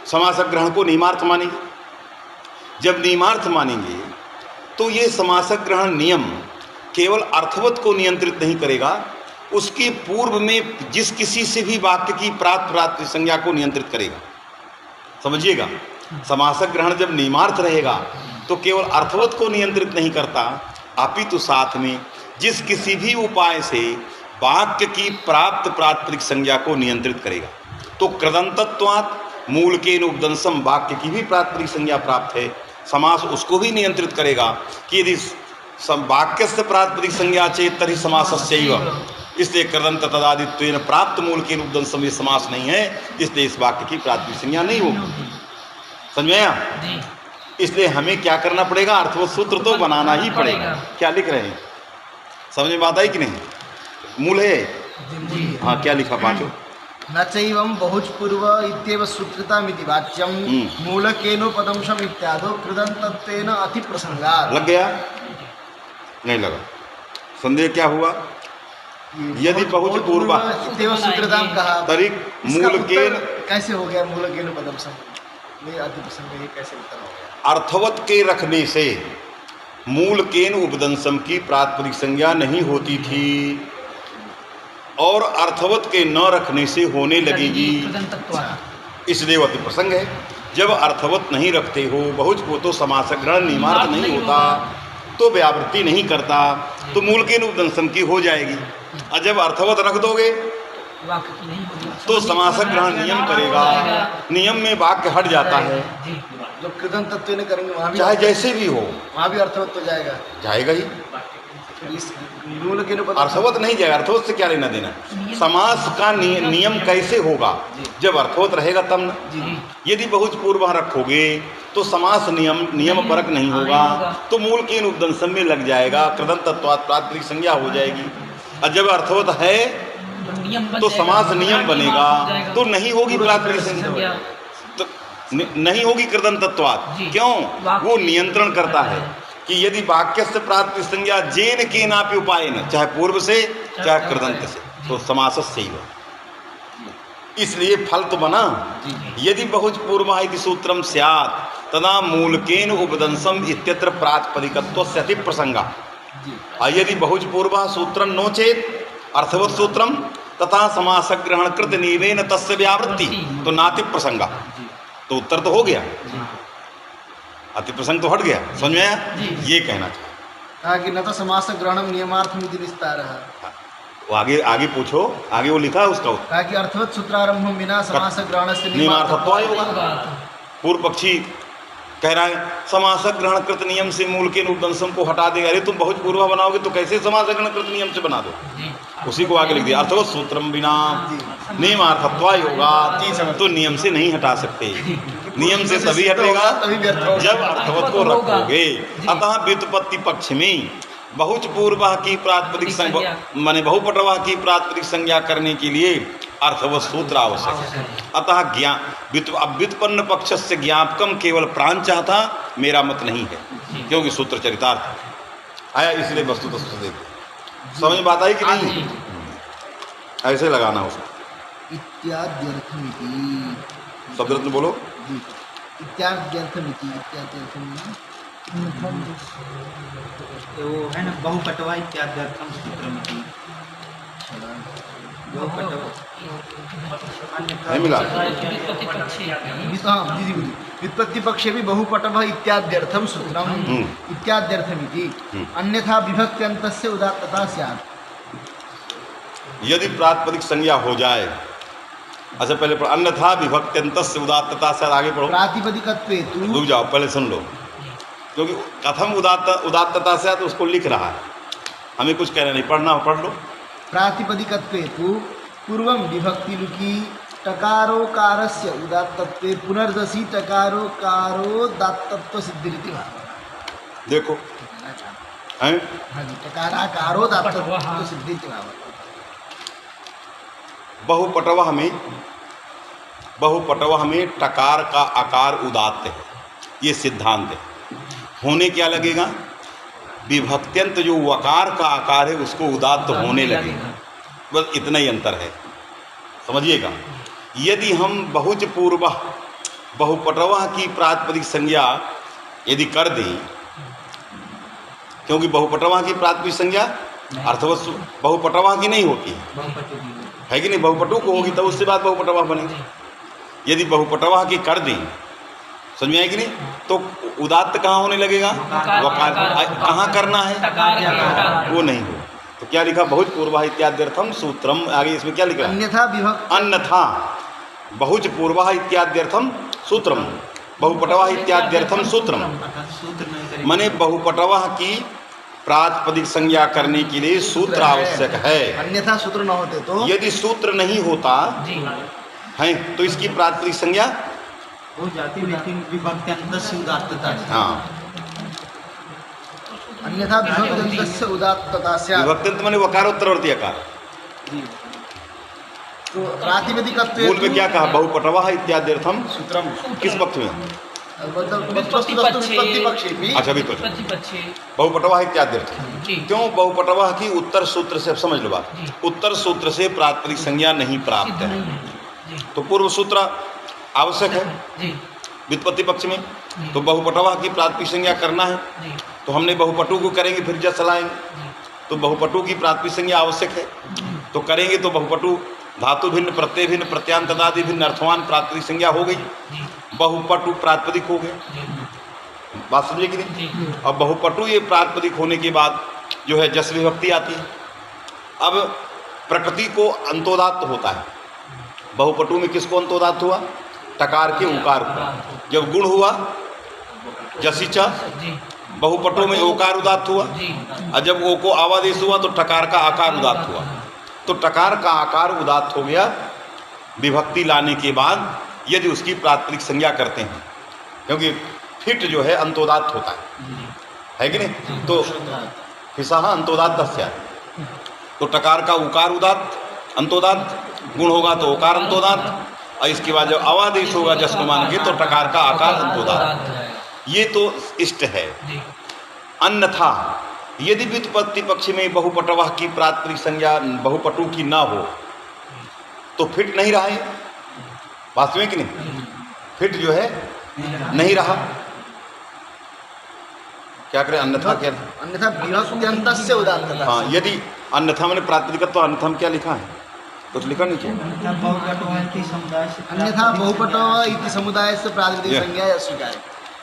[SPEAKER 1] समासक ग्रहण को नियमार्थ मानेंगे। जब नियमार्थ मानेंगे तो ये समासक ग्रहण नियम केवल अर्थवत को नियंत्रित नहीं करेगा, उसके पूर्व में जिस किसी से भी वाक्य की प्रातिपदिक संज्ञा को नियंत्रित करेगा। समझिएगा, समासक ग्रहण जब नियमार्थ रहेगा तो केवल अर्थवत को नियंत्रित नहीं करता, अपितु साथ में जिस किसी भी उपाय से वाक्य की प्राप्त प्रातिपदिक संज्ञा को नियंत्रित करेगा। तो कृदंतत्वात् मूल के उपदंशम वाक्य की भी प्रातिपदिक संज्ञा प्राप्त है, समास उसको भी नियंत्रित करेगा कि यदि वाक्य से प्रातिपदिक संज्ञा चेत तरी समासस्यैव, इसलिए कृदंत तदादित्वेन प्राप्त मूल के उपदंशम ये समास नहीं है, इसलिए इस वाक्य की प्रातिपदिक संज्ञा नहीं होगी। समझ में आया? इसलिए हमें क्या करना पड़ेगा? अर्थवत सूत्र तो बनाना ही पड़ेगा। क्या लिख रहे हैं? समझ में बात आई कि नहीं? मूल है। हाँ, क्या लिखा? पांचों।
[SPEAKER 2] न चैवं बहुच पूर्व इत्येव सूत्रतामिति वाच्यं मूलकेनोपदंशम इत्यादौ कृदन्तत्वेन अति प्रसंगात्।
[SPEAKER 1] लग गया? नहीं लगा? संदेह क्या हुआ? यदि बहुत पूर्व
[SPEAKER 2] इत्येव सूत्रताम कहा
[SPEAKER 1] तरी मूल के
[SPEAKER 2] कैसे हो गया? मूलकेनोपदंशम ये अति प्रसंग में ये कैसे उत्तर हो गया?
[SPEAKER 1] अर्थवत के रखने से मूल केन उपदंसम की प्रातिपदिक संज्ञा नहीं होती थी और अर्थवत के न रखने से होने लगेगी, इसलिए वो अति प्रसंग है। जब अर्थवत नहीं रखते हो बहुज को तो समास ग्रहण नियमार्थ नहीं होता, तो व्यावृत्ति नहीं करता, तो मूल केन उपदंसम की हो जाएगी। और जब अर्थवत रख दोगे
[SPEAKER 3] वाक्य की नहीं होगी
[SPEAKER 1] तो समास ग्रहण नियम करेगा, नियम में वाक्य हट जाता है।
[SPEAKER 2] जो कृदंत तत्व ने करेंगे वहाँ भी
[SPEAKER 1] चाहे जैसे भी हो
[SPEAKER 2] वहाँ भी अर्थवत हो जाएगा।
[SPEAKER 1] जाएगा ही,
[SPEAKER 2] इस मूल के ऊपर
[SPEAKER 1] अर्थवत नहीं जाएगा। अर्थवत से क्या लेना देना? समास का नियम कैसे होगा? जब अर्थवत रहेगा तब ना।
[SPEAKER 2] जी
[SPEAKER 1] यदि बहुज पूर्व रखोगे तो समास नियम परक नहीं होगा, तो मूल के उपदंसम में लग जाएगा, कृदंत तत्वात् प्रातिपदिक संज्ञा हो जाएगी। और जब अर्थवत है तो समास नियम बनेगा, तो नहीं होगी प्रातिपदिक संज्ञा, तो नहीं होगी कृदंत तत्वात्। क्यों? वो नियंत्रण करता है कि यदि वाक्य से प्रातिपदिक संज्ञा जेन के नापि उपायन, चाहे पूर्व से चाहे कृदंत से, तो समास से ही हो। इसलिए फल तो बना। यदि बहुज पूर्व इति सूत्रम स्यात् तदा मूलकेन उपदंसम इत्यत्र प्रातिपदिकत्वस्य अति प्रसंगा। यदि बहुज पूर्व सूत्रम नो चेत अर्थवत सूत्रम तथा समास ग्रहण कृत निवेन तस्य व्यावृत्ति, तो नाति प्रसंगा, तो उत्तर तो हो गया, अति प्रसंग तो हट गया। समझ में आया? ये कहना चाहिए।
[SPEAKER 2] कहा कि न तो समास ग्रहणम नियमार्थम इति विस्तारः।
[SPEAKER 1] वो आगे पूछो, आगे वो लिखा है उसका उत्तर।
[SPEAKER 2] कहा कि अर्थवत सूत्रारंभम बिना समास ग्रहणस्य
[SPEAKER 1] नियमार्थत्व होगा। पूर्व पक्षी कह रहा है समास ग्रहण कृत नियम से मूल के उपदंसम को हटा देगा। अरे तुम बहुत पूर्व बनाओगे तो कैसे समास ग्रहण कृत नियम से बना दो? उसी को आगे लिख दिया, अर्थवत सूत्रम बिना नियमार्थत्व होगा, तो नियम से नहीं हटा सकते। नियम से तभी हटेगा जब अर्थवत को रखोगे। अतः व्युत्पत्ति पक्ष में बहुच पूर्व की प्रातिपदिक संज्ञा माने बहुपटवा की प्रातिपदिक संज्ञा करने के लिए अर्थवत सूत्र आवश्यक है। अतः व्युत्पन्न पक्ष से ज्ञापकम केवल प्राण चाहता, मेरा मत नहीं है, क्योंकि सूत्र चरितार्थ आया, इसलिए वस्तु तो समझ में बात आई कि नहीं? ऐसे लगाना उसको।
[SPEAKER 2] इत्याद्यर्थमिति
[SPEAKER 1] शब्द रत्न बोलो।
[SPEAKER 2] इत्याद्यर्थमिति
[SPEAKER 4] तो वो है ना बहुपटवा इत्याद्यर्थम सूत्रमिति।
[SPEAKER 1] नहीं मिला?
[SPEAKER 2] व्युत्पत्ति पक्षे भी बहुपटव इत्याद्यर्थम सूत्रम इत्याद्यर्थमिति अन्यथा विभक्त्यन्तस्य उदात्तता स्यात्।
[SPEAKER 1] यदि प्रातिपदिक संज्ञा हो जाए, अच्छा पहले पढ़ो, अन्यथा विभक्त्यन्तस्य उदात्तता स्यात्। आगे पढ़ो।
[SPEAKER 2] प्रातिपदिकत्वे तु
[SPEAKER 1] रुक जाओ, पहले सुन लो, क्योंकि कथम उदात्तता स्यात् तो उसको लिख रहा है, हमें कुछ कहना नहीं, पढ़ना हो पढ़ लो।
[SPEAKER 2] प्रातिपदिकत्वे तु पूर्वं विभक्तिलुकी टकारोकारस्य उदात्तत्वे पुनर्दशी टकारोकारोदात्तत्व सिद्धिरिति भावः।
[SPEAKER 1] देखो हैं,
[SPEAKER 2] हाँ जी, टकाराकारोदात्तत्व सिद्धिरिति भावः। बहुपटवह में टकार का आकार उदात्त है, ये सिद्धांत है। होने क्या लगेगा? विभक्त्यंत जो वकार का आकार है उसको उदात्त होने लगेगा, बस इतना ही अंतर है, समझिएगा। यदि हम बहुज पूर्व बहुपटवह की प्रातिपदिक संज्ञा यदि कर दें, क्योंकि बहुपटवह की प्रातिपदिक संज्ञा अर्थवत बहुपटवह की नहीं होती है कि नहीं? बहुपटु को होगी तब उससे बाद बहुपटवह बनेगी। यदि बहुपटवह की कर दें, समझ में आएगी नहीं? तो उदात्त कहाँ होने लगेगा? वकार कहाँ करना है? वो नहीं हो। तो क्या लिखा? बहुत पूर्व इत्याद्यर्थम सूत्रम। आगे इसमें क्या लिखा? अन्यथा विभक्त
[SPEAKER 1] अन्यथा बहुज पूर्व इत्याद्यर्थम सूत्रम बहुपटवा इत्याद्यर्थम सूत्रम। माने बहुपटवा की प्रातिपदिक संज्ञा करने के लिए सूत्र आवश्यक है।
[SPEAKER 2] अन्यथा सूत्र न होते तो
[SPEAKER 1] यदि सूत्र नहीं होता है तो इसकी प्रातिपदिक संज्ञा
[SPEAKER 4] हो जाती, लेकिन विभक्त्यन्तस्य उदात्तता।
[SPEAKER 1] हाँ,
[SPEAKER 2] अन्यथा विभक्त्यन्तस्य उदात्तता स्यात्।
[SPEAKER 1] विभक्त्यंत माने वकारोत्तरवर्ती आकार।
[SPEAKER 2] तो प्रातिपदिकत्वे
[SPEAKER 1] मूल में क्या कहा? बहुपटवा इत्याद्यर्थम
[SPEAKER 2] सूत्रम
[SPEAKER 1] किस पक्ष में?
[SPEAKER 2] विभक्ति पक्षे भी।
[SPEAKER 1] अच्छा, बहुपटवा इत्याद्यर्थ। क्यों? बहुपटवा की उत्तर सूत्र से, समझ लो बात, उत्तर सूत्र से प्रातिपदिक संज्ञा नहीं प्राप्त है, तो पूर्व सूत्र आवश्यक है। व्युत्पत्ति पक्ष में, तो बहुपटवाह की प्राथमिक संज्ञा करना है
[SPEAKER 3] जी
[SPEAKER 1] तो हमने बहुपटु को करेंगे, फिर जस लाएंगे,
[SPEAKER 3] जी
[SPEAKER 1] तो बहुपटु की प्राथमिक संज्ञा आवश्यक है। तो करेंगे तो बहुपटु धातु भिन्न, प्रत्यय भिन्न, प्रत्यांत तदादि भिन्न, अर्थवान प्राथमिक संज्ञा हो गई,
[SPEAKER 3] जी
[SPEAKER 1] बहुपटु प्रातिपदिक हो गए।
[SPEAKER 3] जी
[SPEAKER 1] बात समझे कि नहीं?
[SPEAKER 3] जी
[SPEAKER 1] अब बहुपटु ये प्रातिपदिक होने के बाद जो है जस विभक्ति आती है। अब प्रकृति को अंतोदात्त होता है। बहुपटु में किसको अंतोदात्त हुआ? टकार के उकार को। जब गुण हुआ जसीचा,
[SPEAKER 3] जी
[SPEAKER 1] बहुपटु में ओकार उदात्त हुआ,
[SPEAKER 3] जी
[SPEAKER 1] और जब ओ को आवादेश हुआ तो टकार का आकार उदात्त हुआ। तो टकार का आकार उदात्त हो गया विभक्ति लाने के बाद यदि उसकी प्रातिपदिक संज्ञा करते हैं, क्योंकि फिट जो है अंतोदात्त होता है कि नहीं? तो फिसाह अंतोदात्तस्य, तो टकार का उकार उदात्त अंतोदात्त, गुण होगा तो ओकार अंतोदात्त, और इसके बाद जब आवादेश होगा जस को मान के तो टकार का आकार अंतोदात्त। ये तो इष्ट है।
[SPEAKER 3] जी
[SPEAKER 1] अन्यथा यदि व्युत्पत्ति पक्ष में बहुपटवाह की प्रातिपदिक संज्ञा बहुपटु की ना हो तो फिट नहीं रहा है। वास्तव में कि नहीं? फिट जो है नहीं रहा, क्या करें? अन्यथा क्या?
[SPEAKER 2] अन्यथा विभक्त्यन्तस्य उदात्तता।
[SPEAKER 1] हाँ, यदि अन्यथा मैंने प्रातिपदिक, तो अन्यथा में क्या लिखा है? कुछ लिखा नहीं चाहिए।
[SPEAKER 4] अन्यथा बहुपटवाह की समुदाय से
[SPEAKER 2] अन्यथा बहुपटव इति समुदाय से प्रातिपदिक
[SPEAKER 1] Yeah.
[SPEAKER 2] संज्ञा स्वीकार।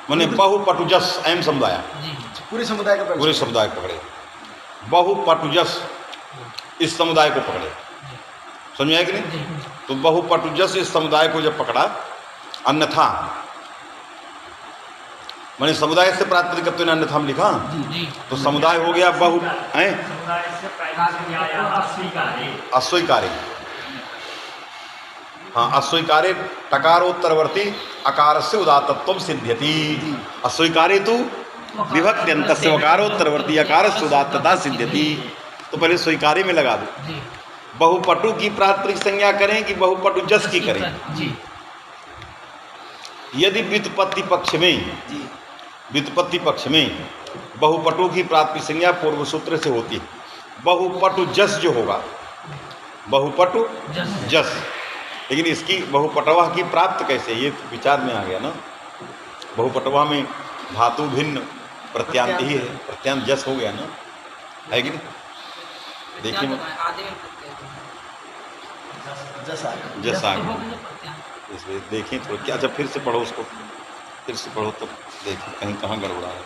[SPEAKER 1] मैंने बहुपटुजस एम समुदाय,
[SPEAKER 3] जी
[SPEAKER 2] पूरे समुदाय का प्रश्न।
[SPEAKER 1] पूरे समुदाय को पकड़े, बहुपटुजस इस समुदाय को पकड़े, समझ में आया कि नहीं?
[SPEAKER 3] जी
[SPEAKER 1] तो बहुपटुजस इस समुदाय को जब पकड़ा, अन्यथा मैंने समुदाय से प्रातिपदिकत्व ने अन्यथा में लिखा,
[SPEAKER 3] जी
[SPEAKER 1] तो समुदाय हो गया बहु हैं अस्वीकार्य। हाँ, अस्वीकार्य टकारोत्तरवर्ती अकार से उदात्तत्व सिद्ध्यति। अस्वीकार्य तो विभक्त्यंत से वकारोत्तरवर्ती अकार से उदात्तता सिद्ध्यति। तो पहले स्वीकार्य में लगा दो।
[SPEAKER 3] जी
[SPEAKER 1] बहुपटु की प्रातिपदिक संज्ञा करें कि बहुपटु जस की करें?
[SPEAKER 3] जी
[SPEAKER 1] यदि व्युत्पत्ति पक्ष में,
[SPEAKER 2] जी
[SPEAKER 1] व्युत्पत्ति पक्ष में बहुपटु की प्रातिपदिक संज्ञा पूर्व सूत्र से होती है। बहुपटु जस जो होगा, बहुपटु जस, लेकिन इसकी बहुपटवाह की प्राप्त कैसे, ये तो विचार में आ गया ना। बहुपटवाह में धातु भिन्न प्रत्यांत ही है, प्रत्यांत जस हो गया ना, है कि नहीं? देखिए
[SPEAKER 2] जस आ गया।
[SPEAKER 1] जस आ गया, इसलिए देखें थोड़ा क्या। अच्छा फिर से पढ़ो उसको, फिर से पढ़ो तो देखिए कहीं कहाँ गड़बड़ा है।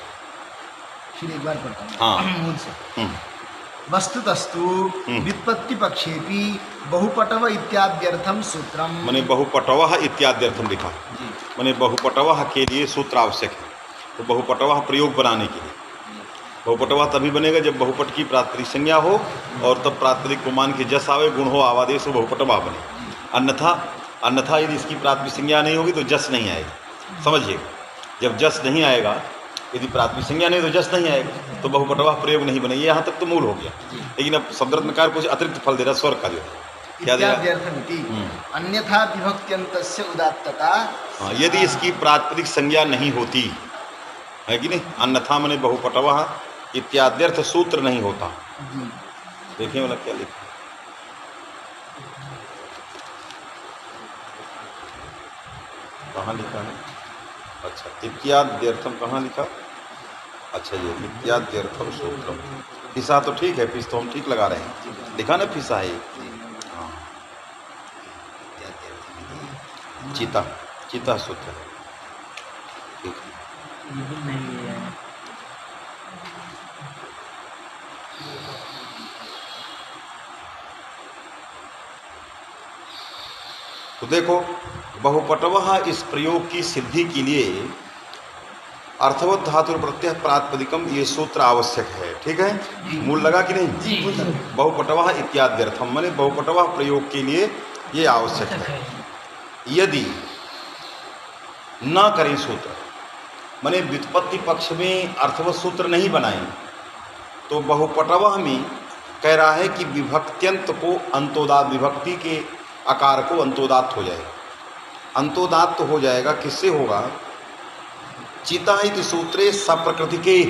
[SPEAKER 2] फिर एक बार पढ़ता हूँ।
[SPEAKER 1] हाँ।
[SPEAKER 2] मूल से।
[SPEAKER 1] हम्म,
[SPEAKER 2] वस्तुतस्तु व्युत्पत्ति पक्षेपि बहुपटव इत्याद्यर्थम सूत्रम।
[SPEAKER 1] मैंने बहुपटवाह इत्याद्यर्थम लिखा,
[SPEAKER 2] जी
[SPEAKER 1] मैंने बहुपटवाह के लिए सूत्र आवश्यक है। तो बहुपटवाह प्रयोग बनाने के लिए, बहुपटवाह तभी बनेगा जब बहुपट की प्रातिपदिक संज्ञा हो और तब प्रातिपदिक को मान के जस आवे, गुण हो, आवादेश हो, बहुपटवाह बने। अन्यथा यदि इसकी प्रातिपदिक संज्ञा नहीं होगी तो जस नहीं आएगा। समझिएगा, जब जस नहीं आएगा, यदि प्राथमिक संज्ञा नहीं तो जस नहीं आएगा, तो बहुपटवाह प्रयोग नहीं बनेगी। यहाँ तक तो मूल हो गया। लेकिन अब शब्दरत्नकार कुछ अतिरिक्त फल दे रहा, स्वर का जो है क्या देगा?
[SPEAKER 2] इत्याद्यर्थमिति अन्यथा विभक्त्यन्तस्य उदात्तता।
[SPEAKER 1] हाँ, यदि इसकी प्रातिपदिक संज्ञा नहीं होती है कि नहीं, अन्यथा मैंने बहुपटवाह इत्याद्यर्थ सूत्र नहीं होता।
[SPEAKER 2] जी
[SPEAKER 1] देखिए वाला क्या लिखा, कहाँ लिखा है? अच्छा, इत्याद्यर्थम कहाँ लिखा? अच्छा, ये इत्याद्यर्थम सूत्रम। फिसा तो ठीक है, फिस तो हम ठीक लगा रहे हैं, लिखा ना फिसा है। हाँ, चीता, चीता सूत्र है, ठीक है।
[SPEAKER 4] ये भी नहीं है।
[SPEAKER 1] तो देखो, बहुपटवः इस प्रयोग की सिद्धि के लिए अर्थवत धातु प्रत्यय प्रातिपदिकम ये सूत्र आवश्यक है। ठीक है, मूल लगा कि नहीं?
[SPEAKER 3] जी
[SPEAKER 1] बहुपटवः इत्याद्यर्थम माने बहुपटवः प्रयोग के लिए ये आवश्यक है। यदि न करें सूत्र, माने व्युत्पत्ति पक्ष में अर्थवत सूत्र नहीं बनाए, तो बहुपटवः में कह रहा है कि विभक्त्यंत को अंतोदात, विभक्ति के आकार को अंतोदात हो जाएगा। अंतोदात तो हो जाएगा, किससे होगा? चिता इति सूत्रे सप्रकृति के,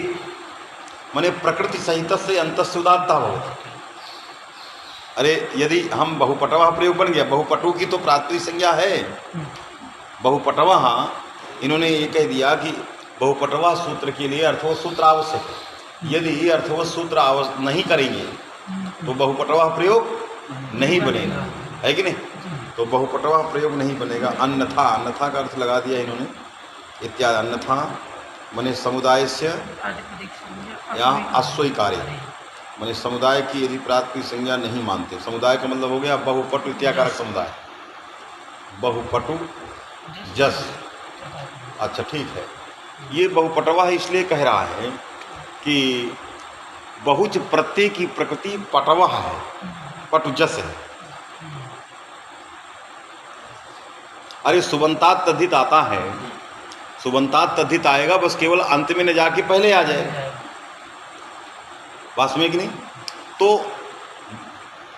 [SPEAKER 1] माने प्रकृति सहित से अंतस्य उदात्तः भवति। अरे यदि हम बहुपटवः प्रयोग बन गया, बहुपटु की तो प्रातिपदिक संज्ञा है, बहुपटवः इन्होंने ये कह दिया कि बहुपटवा सूत्र के लिए अर्थवत सूत्र आवश्यक है। यदि अर्थवत सूत्र नहीं करेंगे तो बहुपटवा प्रयोग नहीं बनेगा, है कि नहीं? तो बहुपटवा प्रयोग नहीं बनेगा। अन्यथा, अन्यथा का अर्थ लगा दिया इन्होंने, इत्यादि। अन्यथा मने समुदाय से या अस्वीकार्य, मने समुदाय की यदि प्रातिपदिक संज्ञा नहीं मानते। समुदाय का मतलब हो गया बहुपटु इत्याकारक समुदाय, बहुपटु जस। अच्छा ठीक है, ये बहुपटवा है इसलिए कह रहा है कि बहुज प्रत्यय की प्रकृति पटवा है, पटु जस है। अरे सुबंतात तद्धित आता है, सुबंतात तद्धित आएगा, बस केवल अंत में न जाके पहले आ जाएगा। बात में कि नहीं? तो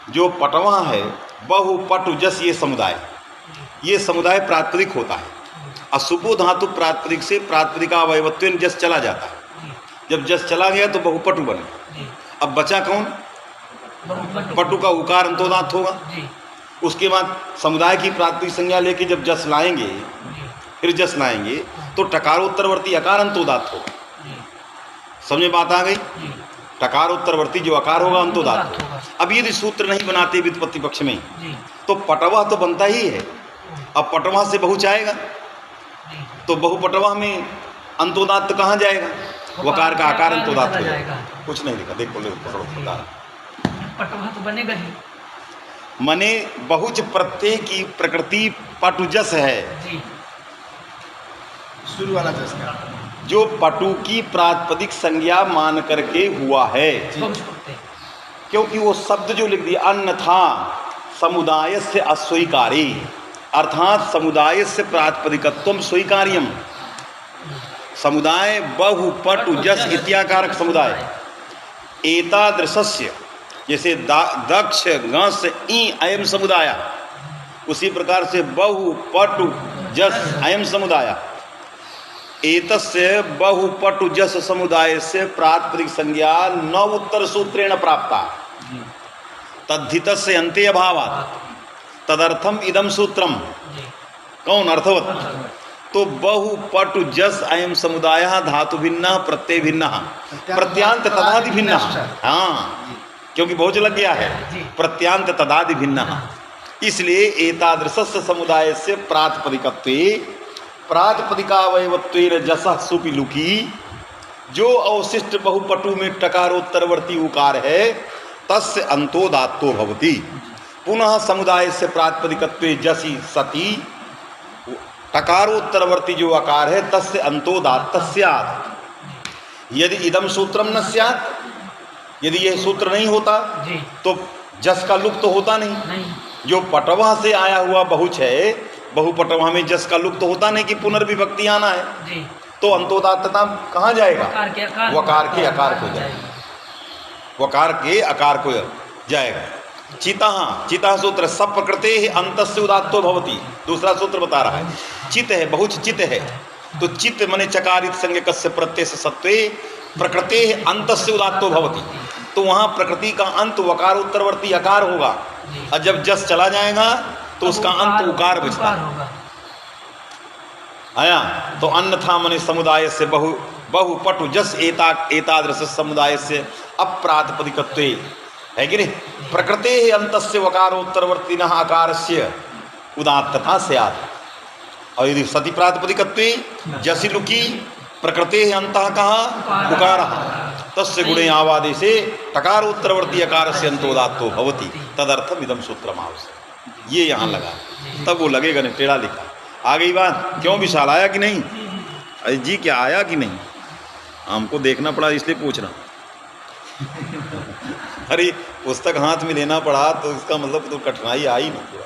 [SPEAKER 1] जो पटवा है बहुपटु जस, ये समुदाय प्रातिपदिक होता है। असुपो धातु प्रातिपदिक से प्रातिपदिका अवयवत्वेन जस चला जाता है। जब जस चला गया तो बहुपटु बने। अब बचा कौन? पटु का उकार अंतोदात होगा। उसके बाद समुदाय की प्रातिपदिक संज्ञा लेके जब जस लाएंगे, फिर जस लाएंगे तो टकारोत्तरवर्ती अकार अंतोदात होगा। समझ बात आ गई? टकारोत्तरवर्ती जो अकार होगा अंतोदात होगा। अब यदि सूत्र नहीं बनाते व्युत्पत्ति पक्ष में तो पटवा तो बनता ही है। अब पटवा से बहुच आएगा तो बहुपटवा में अंतोदात तो कहाँ जाएगा? वकार का आकार अंतोदात हो जाएगा। कुछ नहीं लिखा, देखो
[SPEAKER 3] पटवा तो बनेगा ही।
[SPEAKER 1] मने बहुज प्रत्यय की प्रकृति पटुजस है,
[SPEAKER 2] शुरू वाला जस का,
[SPEAKER 1] जो पटु की प्रातिपदिक संज्ञा मान करके हुआ है। क्योंकि वो शब्द जो लिख दिया अन्यथा समुदाय से अस्वीकारी, अर्थात समुदाय से प्रातिपदिकत्वम स्वीकार्यम। समुदाय बहुपटु जस इत्याकारक समुदाय एतादृशस्य, जैसे दक्ष गस ई अयम समुदाय, उसी प्रकार से बहुपटु जस अयम समुदाय। एतस्य बहुपटु जस समुदाय से प्रातिपदिक संज्ञा न उत्तर सूत्रेण प्राप्ता तद्धितस्य अन्ते अभावात् तदर्थम इदम सूत्रम। कौन? अर्थवत। तो बहुपटु जस अयम समुदाय धातु भिन्न प्रत्यय भिन्न प्रत्यांत तदादि भिन्न। हाँ, क्योंकि बहुत लग गया है, प्रत्यांत तदादि भिन्न। इसलिए एतादृशस्य समुदाय से प्रातिपदिकत्वे प्रातिपदिकावयवत्वेन जसः सुपि लुकी, जो अवशिष्ट बहुपटु में टकारोत्तरवर्ती उकार है तस्य अंतोदात्तो भवति। पुनः समुदाय से प्रातिपदिकत्वे जसि सति टकारोत्तरवर्ती जो आकार है तस्य अंतोदात्त स्यात्। यदि इदम सूत्रम न स्यात्, यदि यह सूत्र नहीं होता तो जस का लुप्त तो होता नहीं। जो पटवा से आया हुआ बहुच है, बहुपटवा में जस का लुप्त तो होता नहीं कि पुनर्विभक्ति आना है, तो अंतोदात्तता कहाँ जाएगा? वकार के आकार को जाएगा, वकार के आकार को जाएगा। चिता सूत्र सब प्रकृते अंतस्य उदात्तो भवति। दूसरा सूत्र बता रहा है चित है, बहुच चित है, तो चित मने चकारित संज्ञकस्य प्रत्यय से सत्वे प्रकृते अंतस्य उदात्तो भवति। तो वहाँ प्रकृति का अंत वकार उत्तरवर्ती अकार होगा, और जब जस चला जाएगा तो उसका अंत उकार बचता है। आया? तो अन्यथा मने समुदाय से बहुपटु जस एतादृश समुदाय से अप्रातिपदिकत्वे, है कि नहीं? प्रकृते अंतस्य वकारोत्तरवर्तिनः आकारस्य उदात्तता स्यात्। और यदि सति प्रातिपदिकत्वे जसि लुकी प्रकृते अंतः कहाँ? उकारः, तस्य गुणे आवादे से टकारोत्तरवर्ती आकारस्य अंतोदात्तो भवति तदर्थम इदम सूत्रम आवश्यक। ये यहाँ लगा, तब वो लगेगा नहीं, टेढ़ा लिखा। आ गई बात? क्यों विशाल आया कि नहीं? अरे जी क्या आया कि नहीं? हमको देखना पड़ा इसलिए पूछ रहा। अरे पुस्तक हाथ में लेना पड़ा तो इसका मतलब तो कठिनाई आई ना, थोड़ा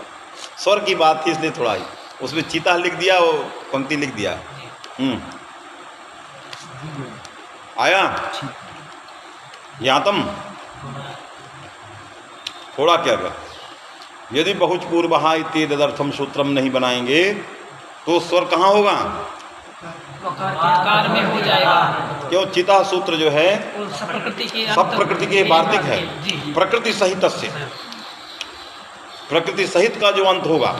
[SPEAKER 1] स्वर की बात थी इसलिए थोड़ा आई। उसमें चीता लिख दिया, वो पंक्ति लिख दिया। आया? यातम थोड़ा क्या कर, यदि बहुच पूर्वहा इत्येतदर्थम सूत्रम नहीं बनाएंगे तो स्वर कहाँ होगा?
[SPEAKER 3] वकार में हो जाएगा।
[SPEAKER 1] क्यों? चिता सूत्र जो है
[SPEAKER 3] सब
[SPEAKER 1] प्रकृति के वार्तिक है, प्रकृति सहित से, प्रकृति सहित का जो अंत होगा,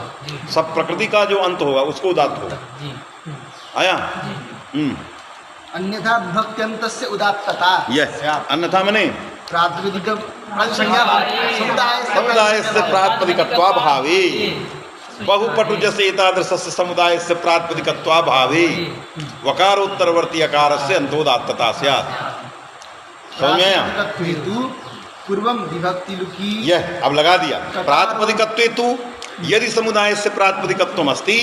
[SPEAKER 1] सब प्रकृति का जो अंत होगा उसको उदात्त होगा। आया?
[SPEAKER 2] अन्यथा विभक्त्यन्तस्य उदात्तता
[SPEAKER 1] यस, अन्यथा मने
[SPEAKER 2] प्रातिपदिक संज्ञा
[SPEAKER 1] समुदाय से प्रातिपदिकत्वाभावे बहुपटु जैसे एतादृशस्य समुदाय से प्रातिपदिकत्वाभावे वकारोत्तरवर्ती अकार से अंतोदात्तता स्यात्। समझ में आया?
[SPEAKER 2] प्रातिपदिकत्वेतु पूर्वम विभक्ति लुकी।
[SPEAKER 1] यह अब लगा दिया। प्रातिपदिकत्वेतु यदि समुदाय से प्रातिपदिकत्वम अस्ति,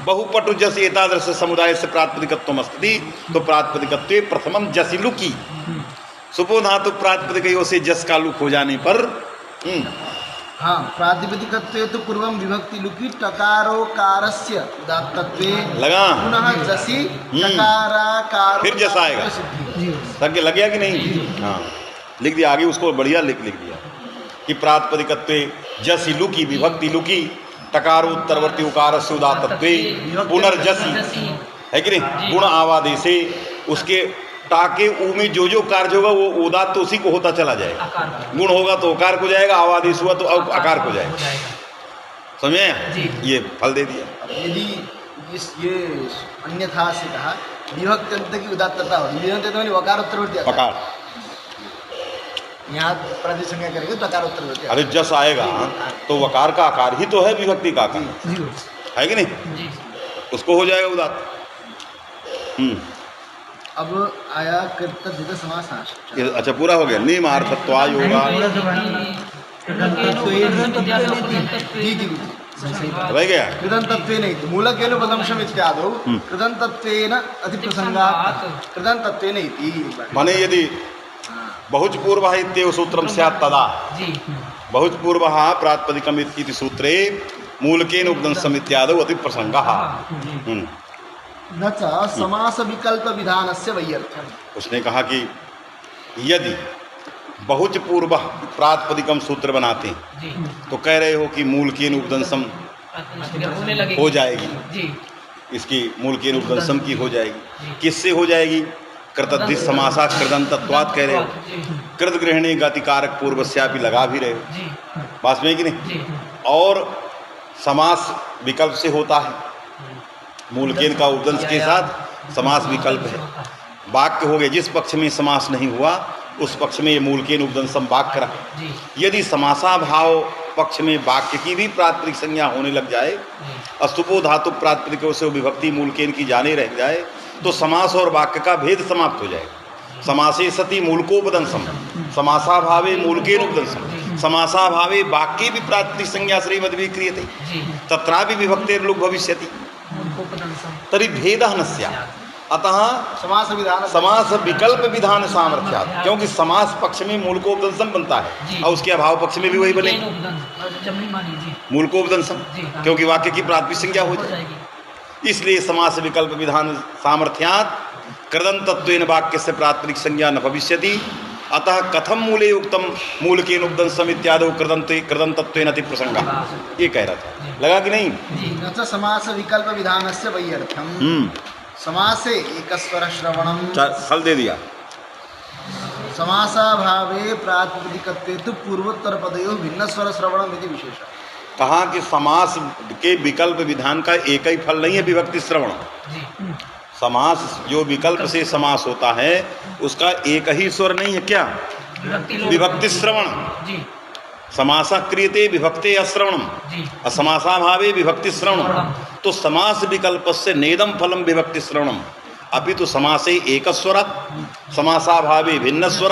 [SPEAKER 1] बहुपटु जैसे एतादृश समुदाय से प्रातिपदिकत्वम अस्ति, तो प्रातिपदिकत्वे प्रथमम जसि लुकी। सुपो धातु प्रातिपदिकयों से जस का लुक हो जाने पर
[SPEAKER 2] हाँ, प्रातिपदिकत्वे तो पूर्वम विभक्ति लुकी टकारोकारस्य उदात्तत्वे
[SPEAKER 1] लगा
[SPEAKER 2] पुनः जसि टकाराकार
[SPEAKER 1] फिर जस आएगा। लग गया कि नहीं? हाँ, लिख दिया आगे उसको, बढ़िया लिख दिया कि प्रातिपदिकत्वे जसि लुकी विभक्ति लुकी टकारोत्तरवर्ती उकार से उदात्तत्वे पुनर्जसि, है कि नहीं? गुण आवादेशे उसके टाके ऊ में जो जो कार्य होगा वो उदात्त तो उसी को होता चला जाएगा। गुण होगा तो उकार को जाएगा, आवादेश हुआ तो आकार को जाएगा। समझे? ये फल दे दिया।
[SPEAKER 2] यदि ये अन्यथा से कहा विभक्ति अंत की उदात्तता होगी, विभक्ति तो वकारोत्तरवर्ती
[SPEAKER 1] आकार,
[SPEAKER 2] यहाँ प्रतिसंज्ञा करेंगे तो वकारोत्तरवर्ती।
[SPEAKER 1] अरे जस आएगा तो वकार का आकार ही तो है विभक्ति का आकार, है कि नहीं? उसको हो जाएगा उदात्त।
[SPEAKER 2] अब आया कर्तव्य समास।
[SPEAKER 1] अच्छा, पूरा हो गया। नियमार्थत्वा योगा रह गया।
[SPEAKER 2] कृदन्तत्वेन इति मूलकेन पदंशम् इत्यादौ कृदन्तत्वेन अतिप्रसंगात् कृदन्तत्वेन इति।
[SPEAKER 1] माने यदि बहुच पूर्वः इत्येव सूत्रं स्यात् तदा बहुच पूर्वः प्रातिपदिकम् इति सूत्रे मूलकेन उपदंशम् इत्यादौ अतिप्रसंगः।
[SPEAKER 2] न च समास विकल्प विधानस्य वैयर्थ्यम्।
[SPEAKER 1] उसने कहा कि यदि बहुच पूर्व प्रातिपदिकम सूत्र बनाते हैं तो कह रहे हो कि मूलकेन उपदंशम हो जाएगी, इसकी मूलकेन उपदंशम की हो जाएगी। किससे हो जाएगी? कृतद्धि समासा कृदंतत्वात् कह रहे हो। कृत गृहिणी गतिकारक पूर्वस्यापि लगा भी रहे हो, बात में कि नहीं? और समास विकल्प से होता है, मूलकेन का उपदंश के साथ समास विकल्प है। वाक्य हो गए, जिस पक्ष में समास नहीं हुआ उस पक्ष में ये मूलकेन उपदंशम वाक्य रहा। यदि समासाभाव पक्ष में वाक्य की भी प्रातिपदिक संज्ञा होने लग जाए, अस्तुपो धातु प्रातिपदिकों से विभक्ति मूलकेन की जाने रह जाए, तो समास और वाक्य का भेद समाप्त हो जाएगा। समासे सति मूलकोपदंशम, समासाभावे मूलकेन उपदंशम, समासाभावे वाक्ये भी प्रातिपदिक संज्ञा श्रीमद्भिः क्रियते तत्रापि विभक्तेर्लुक् भविष्यति तर्हि भेदः न स्यात्। अतः समास विकल्प विधान सामर्थ्यात्, क्योंकि समास पक्ष में मूलकोपदंशम बनता है और उसके अभाव पक्ष में भी वही बनेगा मूलकोपदंशम, क्योंकि वाक्य की प्रातिपदिक संज्ञा हो जाएगी। इसलिए समास विकल्प विधान सामर्थ्यात् कृदन्तत्वेन वाक्य से प्रातिपदिक संज्ञा न भविष्यति। अतः कथम मूले उक्तम मूलकेन उपदंशम इत्यादि कृदन्तत्वेन अति प्रसंगा, ये कह रहा था। लगा कि नहीं?
[SPEAKER 2] न च समास विकल्प विधानस्य वैयर्थ्यम्। समासे एकस्वर श्रवणम
[SPEAKER 1] फल दे दिया।
[SPEAKER 2] समासाभावे प्रातिपदिकत्वे तु पूर्वोत्तर पदयोः भिन्नस्वर श्रवणम इति विशेषः।
[SPEAKER 1] कहा कि समास के विकल्प विधान का एक ही फल नहीं है विभक्ति श्रवण। समास जो विकल्प से समास होता है उसका एक ही स्वर नहीं है, क्या? विभक्ति श्रवण। समासा क्रियते विभक्ते अश्रवणम, असमासाभावे विभक्ति श्रवणम। तो समास विकल्प से नेदम फलम विभक्ति श्रवणम, अभी तो समासे एक स्वर समासाभावे भिन्न स्वर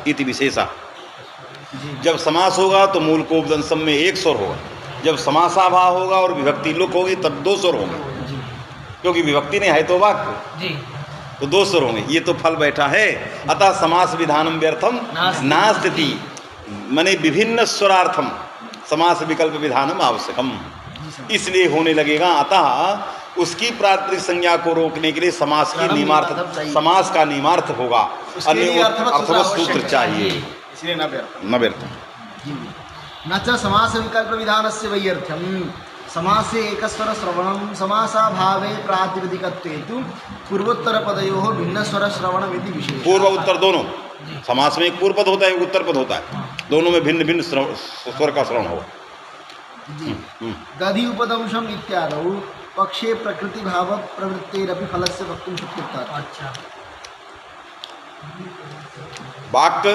[SPEAKER 1] इति विशेषा। जब समास होगा तो मूल को उपदंशम में एक स्वर होगा, जब समासाभाव होगा और विभक्ति लुक होगी तब दो स्वर होंगे, क्योंकि विभक्ति नहीं है तो वाक्य, तो दो स्वर होंगे। ये तो फल बैठा है। अतः समास विधानम व्यर्थम नास्ति, माने विभिन्न स्वरार्थम समास विकल्प विधानम आवश्यकम, इसलिए होने लगेगा। अतः उसकी प्रातिपदिक संज्ञा को रोकने के लिए समास की नियमार्थ, समास का नियमार्थ होगा, अन्य अर्थवत सूत्र चाहिए,
[SPEAKER 2] इसलिए
[SPEAKER 1] न व्यर्थ।
[SPEAKER 2] न च समास विकल्प विधानस्य वैयर्थ्यम्। समासे एकस्वर श्रवणम समासाभावे प्रातिपदिकत्वे तु पूर्वोत्तर पदयोः भिन्नस्वर श्रवणम इति विशेषः।
[SPEAKER 1] पूर्व उत्तर दोनों, समास में एक पूर्व पद होता है एक उत्तर पद होता है, दोनों में भिन्न भिन्न स्वर का श्रवण हो।
[SPEAKER 2] दधि उपदंशम इत्यादौ पक्षे प्रकृति भाव प्रवृत्तेरपि फलस्य वक्तुं शक्यते।
[SPEAKER 3] अच्छा
[SPEAKER 1] वाक्य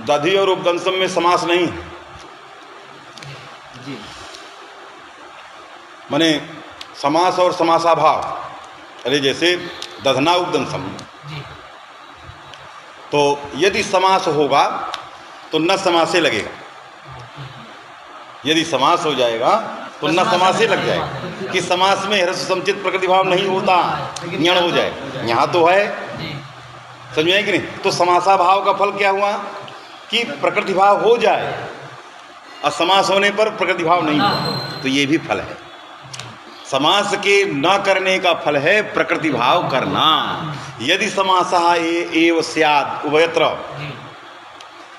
[SPEAKER 1] दधि और उपदंसम में समास नहीं है।
[SPEAKER 2] जी
[SPEAKER 1] माने समास और समासाभाव। अरे जैसे दधना उपदंसम,
[SPEAKER 3] जी
[SPEAKER 1] तो यदि समास होगा तो न समासे लगेगा, यदि समास हो जाएगा तो न समासे लग जाएगा। कि समास में ह्रस्व समुचित प्रकृति भाव नहीं होता, ज्ञण हो जाए। यहाँ तो है,
[SPEAKER 3] जी
[SPEAKER 1] समझ में आई कि नहीं। तो समासा भाव का फल क्या हुआ कि प्रकृति भाव हो जाए, और समास होने पर प्रकृति भाव नहीं हुआ, तो ये भी फल है। समास के न करने का फल है प्रकृति भाव करना। यदि समासः एव स्यात् उभयत्र,
[SPEAKER 3] जी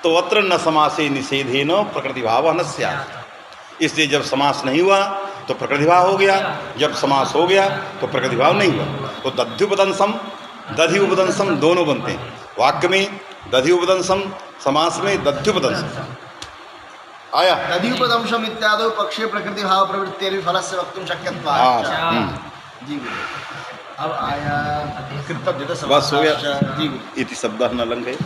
[SPEAKER 1] तो अत्र न समासे निषेधेन प्रकृति भाव न स्यात्। इसलिए जब समास नहीं हुआ तो प्रकृति भाव हो गया, जब समास हो गया तो प्रकृति भाव नहीं हुआ। तो दध्युपदंसम दधि उपदंसम दोनों बनते हैं। वाक्य में दधि उपदंसम, समास में दध्युपदंसम आया।
[SPEAKER 2] तदुपदंशम इत्यादि पक्षे प्रकृति भाव प्रवृत्तेरपि फलस्य वक्तुं शक्यते।
[SPEAKER 1] हाँ,
[SPEAKER 2] जी अब आया कृतज्ञता
[SPEAKER 1] बस हो गया।
[SPEAKER 2] समासाश्च। जी
[SPEAKER 1] इति शब्दः न लंघयेत्।